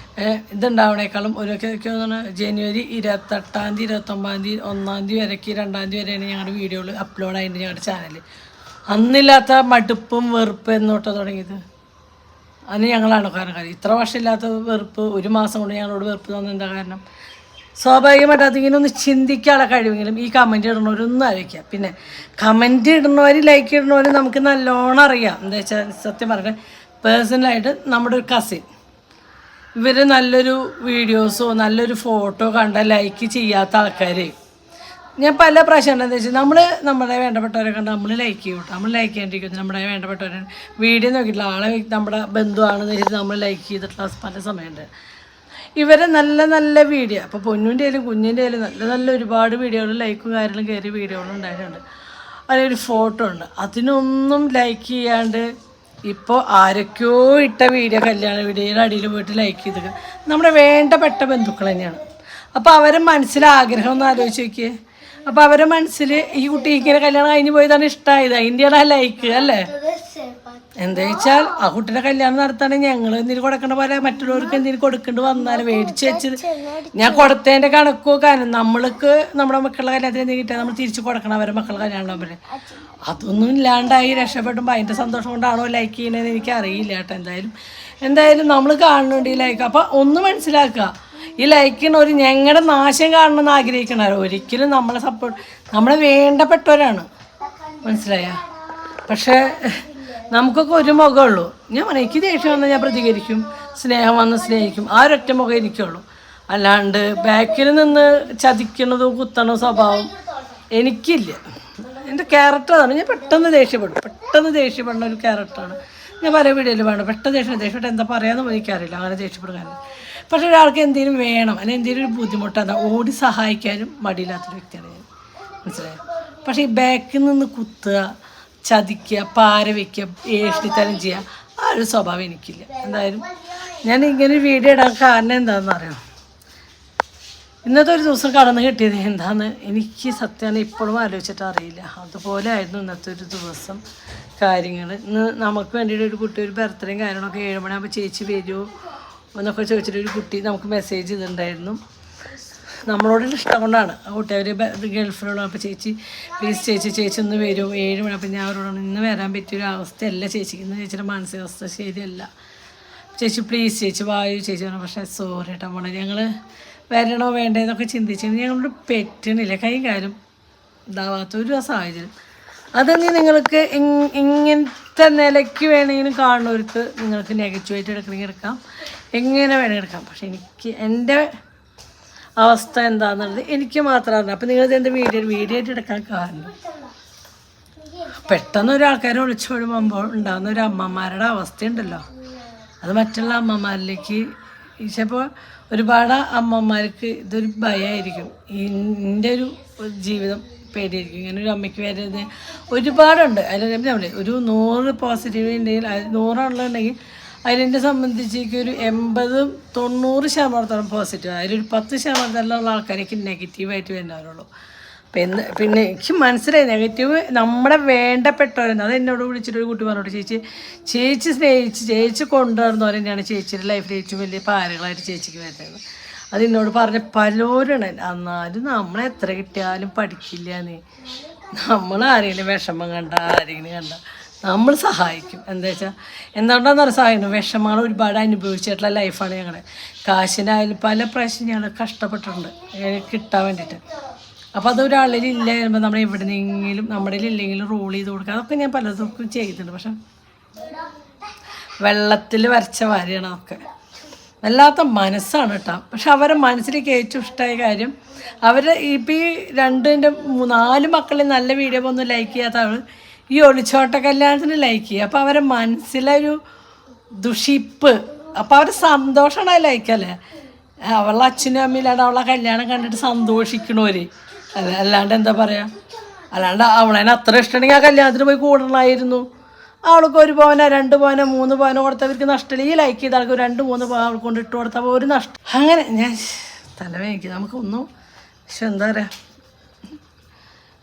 ഇതുണ്ടാവണേക്കാളും ഒരുക്കെ ജനുവരി 28, 29, 1 വരേക്ക് 2 വരെയാണ് ഞങ്ങളുടെ വീഡിയോകൾ അപ്ലോഡ് ആയിട്ട് ഞങ്ങളുടെ ചാനൽ. അന്നില്ലാത്ത മടുപ്പും വെറുപ്പ് എന്നോട്ട് തുടങ്ങിയത് അതിന് ഞങ്ങളാണ് കാരണം. ഇത്ര വർഷമില്ലാത്ത വെറുപ്പ് 1 മാസം കൊണ്ട് ഞങ്ങളോട് വെറുപ്പ് തോന്നുന്നത് എന്താ കാരണം? സ്വാഭാവികമായിട്ട് അതിങ്ങനെ ഒന്ന് ചിന്തിക്കാനുള്ള കഴിവെങ്കിലും ഈ കമൻറ്റ് ഇടുന്നവരൊന്നും ആലോചിക്കുക. പിന്നെ കമൻറ്റ് ഇടുന്നവർ ലൈക്ക് ഇടുന്നവർ നമുക്ക് നല്ലോണം അറിയാം. എന്താ വെച്ചാൽ സത്യം പറഞ്ഞാൽ പേഴ്സണലായിട്ട് നമ്മുടെ ഒരു കസിൻ ഇവർ നല്ലൊരു വീഡിയോസോ നല്ലൊരു ഫോട്ടോ കണ്ട ലൈക്ക് ചെയ്യാത്ത ആൾക്കാർ ഞാൻ പല പ്രാവശ്യം എന്താണെന്ന് വെച്ചാൽ നമ്മളെ വേണ്ടപ്പെട്ടവരെ കണ്ട് നമ്മൾ ലൈക്ക് ചെയ്യും കേട്ടോ. നമ്മൾ ലൈക്ക് ചെയ്യാണ്ടിരിക്കുന്നത് നമ്മുടെ വേണ്ടപ്പെട്ടവരെ വീഡിയോ നോക്കിയിട്ടില്ല ആളെ നമ്മുടെ ബന്ധുവാണെന്ന് വെച്ചിട്ട് നമ്മൾ ലൈക്ക് ചെയ്തിട്ടുള്ള പല സമയമുണ്ട്. ഇവരെ നല്ല നല്ല വീഡിയോ അപ്പോൾ പൊന്നിൻ്റെ ആയാലും കുഞ്ഞിൻ്റെ ആയാലും നല്ല നല്ല ഒരുപാട് വീഡിയോകൾ ലൈക്കും കാര്യങ്ങളും കയറിയ വീഡിയോകളും ഉണ്ടായിട്ടുണ്ട്. അതിലൊരു ഫോട്ടോ ഉണ്ട്, അതിനൊന്നും ലൈക്ക് ചെയ്യാണ്ട് ഇപ്പോൾ ആരൊക്കെയോ ഇട്ട വീഡിയോ കല്യാണ വീഡിയോയുടെ അടിയിൽ പോയിട്ട് ലൈക്ക് ചെയ്തിട്ട് നമ്മുടെ വേണ്ടപ്പെട്ട ബന്ധുക്കൾ തന്നെയാണ്. അപ്പോൾ അവരെ മനസ്സിലാഗ്രഹം ഒന്ന് ആലോചിച്ച് നോക്കിയേ. അപ്പോൾ അവരുടെ മനസ്സിൽ ഈ കുട്ടി ഇങ്ങനെ കല്യാണം കഴിഞ്ഞ് പോയതാണ് ഇഷ്ടമായത്, അതിൻ്റെയാണ് ആ ലൈക്ക് അല്ലേ. എന്താ വെച്ചാൽ ആ കുട്ടിയുടെ കല്യാണം നടത്താണെങ്കിൽ ഞങ്ങൾ എന്തെങ്കിലും കൊടുക്കേണ്ട പോലെ മറ്റുള്ളവർക്ക് എന്തെങ്കിലും കൊടുക്കേണ്ടി വന്നാലും മേടിച്ച് വെച്ചത് ഞാൻ കൊടുത്തതിൻ്റെ കണക്കോ കാരണം നമ്മൾക്ക് നമ്മുടെ മക്കളുടെ കല്യാണത്തിന് എന്തെങ്കിലും കിട്ടിയാൽ നമ്മൾ തിരിച്ച് കൊടുക്കണം അവരുടെ മക്കളുടെ കല്യാണം ഉണ്ടാകുമ്പോൾ. അതൊന്നും ഇല്ലാണ്ടായി രക്ഷപ്പെടുമ്പോൾ അതിൻ്റെ സന്തോഷം കൊണ്ടാണോ ലൈക്ക് ചെയ്യുന്നതെന്ന് എനിക്ക് അറിയില്ല കേട്ടോ. എന്തായാലും നമ്മൾ കാണുന്നുണ്ട് ഈ ലൈക്ക്. അപ്പോൾ ഒന്ന് മനസ്സിലാക്കുക, ഈ ലൈക്കിന് ഒരു ഞങ്ങളുടെ നാശം കാണണമെന്ന് ആഗ്രഹിക്കണവരോ ഒരിക്കലും നമ്മളെ സപ്പോർട്ട് നമ്മളെ വേണ്ടപ്പെട്ടവരാണ്, മനസ്സിലായ. പക്ഷേ നമുക്കൊക്കെ ഒരു മുഖമുള്ളൂ. ഞാൻ പറയാം എനിക്ക് ദേഷ്യം വന്നാൽ ഞാൻ പ്രതികരിക്കും, സ്നേഹം വന്ന് സ്നേഹിക്കും, ആ ഒരൊറ്റ മുഖം എനിക്കുള്ളൂ. അല്ലാണ്ട് ബാക്കിൽ നിന്ന് ചതിക്കണതും കുത്തണ സ്വഭാവം എനിക്കില്ല. എൻ്റെ ക്യാരക്ടർ അതാണ്. ഞാൻ പെട്ടെന്ന് ദേഷ്യപ്പെടുന്ന ഒരു ക്യാരക്ടറാണ്. ഞാൻ പല വീഡിയോയിൽ വേണം പെട്ടെന്ന് ദേഷ്യപ്പെട്ട് എന്താ പറയാമെന്ന് എനിക്കറിയില്ല, അങ്ങനെ ദേഷ്യപ്പെടുകാനും. പക്ഷെ ഒരാൾക്ക് എന്തെങ്കിലും വേണം അല്ലെങ്കിൽ എന്തെങ്കിലും ഒരു ബുദ്ധിമുട്ടാണ് ഓടി സഹായിക്കാനും മടിയില്ലാത്തൊരു വ്യക്തിയാണ് ഞാൻ, മനസ്സിലായോ. പക്ഷേ ഈ ബാക്കിൽ നിന്ന് കുത്തുക, ചതിക്കുക, പാര വയ്ക്കുക, ഏഷ്ടിത്തരം ചെയ്യുക ആ ഒരു സ്വഭാവം എനിക്കില്ല. എന്തായാലും ഞാൻ ഇങ്ങനെ ഒരു വീഡിയോ ഇടാൻ കാരണം എന്താണെന്ന് അറിയാം. ഇന്നത്തെ ഒരു ദിവസം കടന്നു കിട്ടിയത് എന്താണെന്ന് എനിക്ക് സത്യമാണ് ഇപ്പോഴും ആലോചിച്ചിട്ട് അറിയില്ല. അതുപോലെ ആയിരുന്നു ഇന്നത്തെ ഒരു ദിവസം കാര്യങ്ങൾ. ഇന്ന് നമുക്ക് വേണ്ടിയിട്ട് ഒരു കുട്ടി ഒരു ബർത്ത്ഡേയും കാര്യങ്ങളൊക്കെ 7 മണിയാകുമ്പോൾ ചേച്ചി വരുമോ എന്നൊക്കെ ചോദിച്ചിട്ട് ഒരു കുട്ടി നമുക്ക് മെസ്സേജ് ചെയ്തിട്ടുണ്ടായിരുന്നു. നമ്മളോടുള്ള ഇഷ്ടം കൊണ്ടാണ് ആ കുട്ടി അവർ ഗൾഫിലുള്ള. അപ്പോൾ ചേച്ചി പ്ലീസ് ചേച്ചി ഒന്ന് വരുമോ 7 മണി. അപ്പോൾ ഞാൻ അവരോടാണ് ഇന്ന് വരാൻ പറ്റിയൊരു അവസ്ഥയല്ല ചേച്ചിക്ക്, ഇന്ന് ചേച്ചിയുടെ മാനസികാവസ്ഥ ശരിയല്ല ചേച്ചി, പ്ലീസ് ചേച്ചി വായു ചേച്ചി പറഞ്ഞു. പക്ഷേ സോറി കേട്ടോ മോളെ, ഞങ്ങൾ വരണോ വേണ്ടതെന്നൊക്കെ ചിന്തിച്ചു ഞങ്ങളോട് പറ്റണില്ല, കൈയും കാലും ഇതാവാത്തൊരു സാഹചര്യം. അതൊന്നും നിങ്ങൾക്ക് ഇങ്ങനത്തെ നിലയ്ക്ക് വേണമെങ്കിലും കാണുന്നവർക്ക് നിങ്ങൾക്ക് നെഗറ്റീവായിട്ട് എടുക്കണമെങ്കിൽ എടുക്കാം, എങ്ങനെ വേണമെങ്കിൽ എടുക്കാം. പക്ഷെ എനിക്ക് എൻ്റെ അവസ്ഥ എന്താണെന്നുള്ളത് എനിക്ക് മാത്രമാണ്. അപ്പോൾ നിങ്ങളിത് എൻ്റെ വീഡിയോ ആയിട്ട് എടുക്കാൻ കാരണം പെട്ടെന്ന് ഒരാൾക്കാരെ വിളിച്ചു വിടുമ്പോൾ ഉണ്ടാകുന്ന ഒരു അമ്മമാരുടെ അവസ്ഥയുണ്ടല്ലോ, അത് മറ്റുള്ള അമ്മമാരിലേക്ക് ഇപ്പോൾ ഒരുപാട് അമ്മമാർക്ക് ഇതൊരു ഭയമായിരിക്കും. എൻ്റെ ഒരു ജീവിതം പേടിയായിരിക്കും. ഇങ്ങനെ ഒരു അമ്മയ്ക്ക് വരുന്നത് ഒരുപാടുണ്ട്. അതിൽ നമ്മൾ ഒരു 100 പോസിറ്റീവ് ഉണ്ടെങ്കിൽ 100 ആണെന്നുണ്ടെങ്കിൽ അതിനെ സംബന്ധിച്ച് ഒരു 80-90% പോസിറ്റീവ്, അതിലൊരു 10% ആൾക്കാരേക്ക് നെഗറ്റീവായിട്ട് വരുന്നവരുള്ളൂ. പിന്നെ എനിക്ക് മനസ്സിലായി നെഗറ്റീവ് നമ്മുടെ വേണ്ടപ്പെട്ടവരെന്ന്. അത് എന്നോട് വിളിച്ചിട്ടൊരു കുട്ടി പറഞ്ഞോട്ട് ചേച്ചി സ്നേഹിച്ച് ചേച്ചി കൊണ്ടുവരുന്നവർ തന്നെയാണ് ചേച്ചിയുടെ ലൈഫിൽ ഏറ്റവും വലിയ പാരകളായിട്ട് ചേച്ചിക്ക് വരുന്നത്. അത് എന്നോട് പറഞ്ഞ പലരും. എന്നാലും നമ്മളെ എത്ര കിട്ടിയാലും പഠിക്കില്ല എന്ന്. നമ്മൾ ആരെങ്കിലും വിഷമം കണ്ട ആരെങ്കിലും കണ്ട നമ്മൾ സഹായിക്കും. എന്താ വെച്ചാൽ എന്തുകൊണ്ടാണെന്ന് സഹായിക്കണം, വിഷമങ്ങൾ ഒരുപാട് അനുഭവിച്ചിട്ടുള്ള ലൈഫാണ് ഞങ്ങളുടെ. കാശിനായാലും പല പ്രാവശ്യം ഞങ്ങൾ കഷ്ടപ്പെട്ടിട്ടുണ്ട് കിട്ടാൻ വേണ്ടിയിട്ട്. അപ്പോൾ അതൊരാളിൽ ഇല്ല വരുമ്പോൾ നമ്മൾ എവിടെയെങ്കിലും നമ്മുടെ ഇല്ലെങ്കിലും റോൾ ചെയ്ത് കൊടുക്കുക, അതൊക്കെ ഞാൻ പലതൊക്കെ ചെയ്തിട്ടുണ്ട്. പക്ഷെ വെള്ളത്തിൽ വരച്ച വാരിയാണ് അതൊക്കെ. വല്ലാത്ത മനസ്സാണ് കേട്ടോ. പക്ഷെ അവരുടെ മനസ്സിലേക്ക് ഏറ്റവും ഇഷ്ടമായ കാര്യം അവർ ഇപ്പോൾ ഈ 4 മക്കളിൽ നല്ല വീഡിയോ ഒന്നും ലൈക്ക് ചെയ്യാത്ത ആൾ ഈ ഒളിച്ചോട്ട കല്യാണത്തിന് ലൈക്ക് ചെയ്യുക. അപ്പോൾ അവരുടെ മനസ്സിലൊരു ദുഷിപ്പ്, അപ്പോൾ അവർ സന്തോഷമാണ് ലൈക്കല്ലേ. അവളുടെ അച്ഛനും അമ്മയില്ലാണ്ട് അവളെ കല്യാണം കണ്ടിട്ട് സന്തോഷിക്കണവർ അല്ലാണ്ട് എന്താ പറയുക. അല്ലാണ്ട് അവളതിന് അത്ര ഇഷ്ടമാണെങ്കിൽ ആ കല്യാണത്തിന് പോയി കൂടണമായിരുന്നു. അവൾക്ക് 1 പവനോ 2 പവനോ 3 പവനോ കൊടുത്തവർക്ക് നഷ്ടമില്ല. ഈ ലൈക്ക് ചെയ്ത ആൾക്ക് 2-3 പവൻ അവൾക്ക് കൊണ്ട് ഇട്ട് കൊടുത്തപ്പോൾ ഒരു നഷ്ടം. അങ്ങനെ ഞാൻ തലവേനിക്ക് നമുക്കൊന്നും. പക്ഷെ എന്താ പറയുക,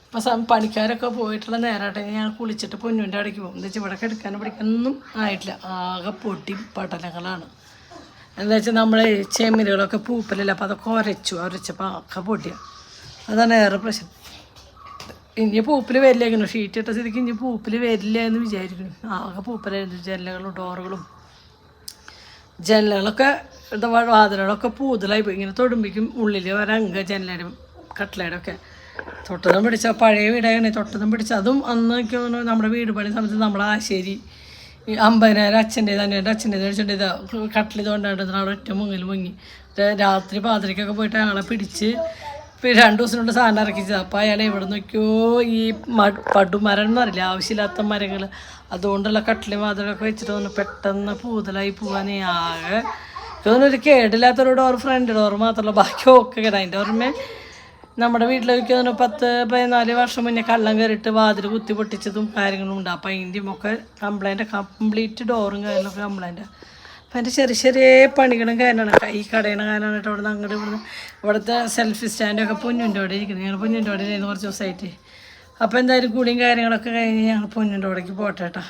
ഇപ്പം പണിക്കാരൊക്കെ പോയിട്ടുള്ള നേരമാട്ടെ ഞാൻ കുളിച്ചിട്ട് പൊന്നുവിൻ്റെ അവിടേക്ക് പോകും. എന്താ വെച്ചാൽ ഇവിടെ കിടക്കാനും പിടിക്കാനൊന്നും ആയിട്ടില്ല, ആകെ പൊട്ടി പടലങ്ങളാണ്. എന്താ വെച്ചാൽ നമ്മൾ ചെമ്മീനുകളൊക്കെ പൂപ്പലില്ല, അപ്പോൾ അതൊക്കെ ഉരച്ചപ്പോൾ ഒക്കെ പൊട്ടിയാണ്. അതാണ് ഏറെ പ്രശ്നം. ഇനി പൂപ്പിൽ വരില്ലേക്കുന്നു, ഷീറ്റ് ഇട്ട സ്ഥിതിക്ക് ഇനി പൂപ്പിൽ വരില്ല എന്ന് വിചാരിക്കുന്നു. ആകെ പൂപ്പലായിരുന്നു. ജനലുകളും ഡോറുകളും ജനലുകളൊക്കെ വാതിലുകളൊക്കെ പൂതലായി പോയി. ഇങ്ങനെ തൊടുമ്പിക്കും ഉള്ളിൽ ഒരംഗ ജനലും കട്ടിലയുടെ ഒക്കെ തൊട്ടതും പിടിച്ച പഴയ വീടാണ്. തൊട്ടതും പിടിച്ച അതും അന്ന് എനിക്ക് തോന്നുന്നു നമ്മുടെ വീട് പണി സമയത്ത് നമ്മുടെ ആശേരി 50,000 അച്ഛൻ്റേത് അനിയൻ്റെ അച്ഛൻ്റേത് അച്ഛൻ്റേത് കട്ടിൽ കൊണ്ടാണ്ട് അവിടെ ഒറ്റ മുങ്ങിൽ മുങ്ങി. രാത്രി പാതിരക്കൊക്കെ പോയിട്ട് അയാളെ പിടിച്ച് 2 ദിവസത്തിനുണ്ട് സാധനം ഇറക്കിച്ചത്. അപ്പോൾ അയാൾ എവിടെ നോക്കിയോ ഈ പടുമരം എന്ന് പറയില്ല, ആവശ്യമില്ലാത്ത മരങ്ങൾ അതുകൊണ്ടുള്ള കട്ടിൽ വാതിലൊക്കെ വെച്ചിട്ട് തോന്നുന്നു പെട്ടെന്ന് പൂതലായി പോകാൻ. ആകെ തോന്നുന്നൊരു കേടില്ലാത്തൊരു ഡോർ ഫ്രണ്ട് ഡോർ മാത്രമല്ല, ബാക്കി ഒക്കെ കേടാ. അതിൻ്റെ ഓർമ്മ നമ്മുടെ വീട്ടിലേക്ക് തോന്നുന്നു 10-14 വർഷം മുന്നേ കള്ളം കയറിയിട്ട് വാതിൽ കുത്തി പൊട്ടിച്ചതും കാര്യങ്ങളും ഉണ്ട്. അപ്പോൾ അതിൻ്റെയും ഒക്കെ കംപ്ലീറ്റ് ഡോറും കാര്യങ്ങളൊക്കെ കംപ്ലൈൻറ്റ്. അപ്പം അതിൻ്റെ ചെറിയ ചെറിയ പണികളും കാര്യമാണ്. ഈ കടയുടെ കാര്യമാണ് കേട്ടോ. ഇവിടെ നിന്ന് അങ്ങോട്ട് ഇവിടുത്തെ സെൽഫി സ്റ്റാൻഡൊക്കെ പൊന്നിൻ്റെ അവിടെ ഇരിക്കുന്നത്. ഞങ്ങൾ പൊന്നിൻ്റെ അവിടെ ഇരുന്ന് കുറച്ച് ദിവസമായിട്ട്. അപ്പോൾ എന്തായാലും കൂടിയും കാര്യങ്ങളൊക്കെ കഴിഞ്ഞ് ഞങ്ങൾ പൊന്നിൻ്റെ അവിടേക്ക് പോട്ടെ കേട്ടോ.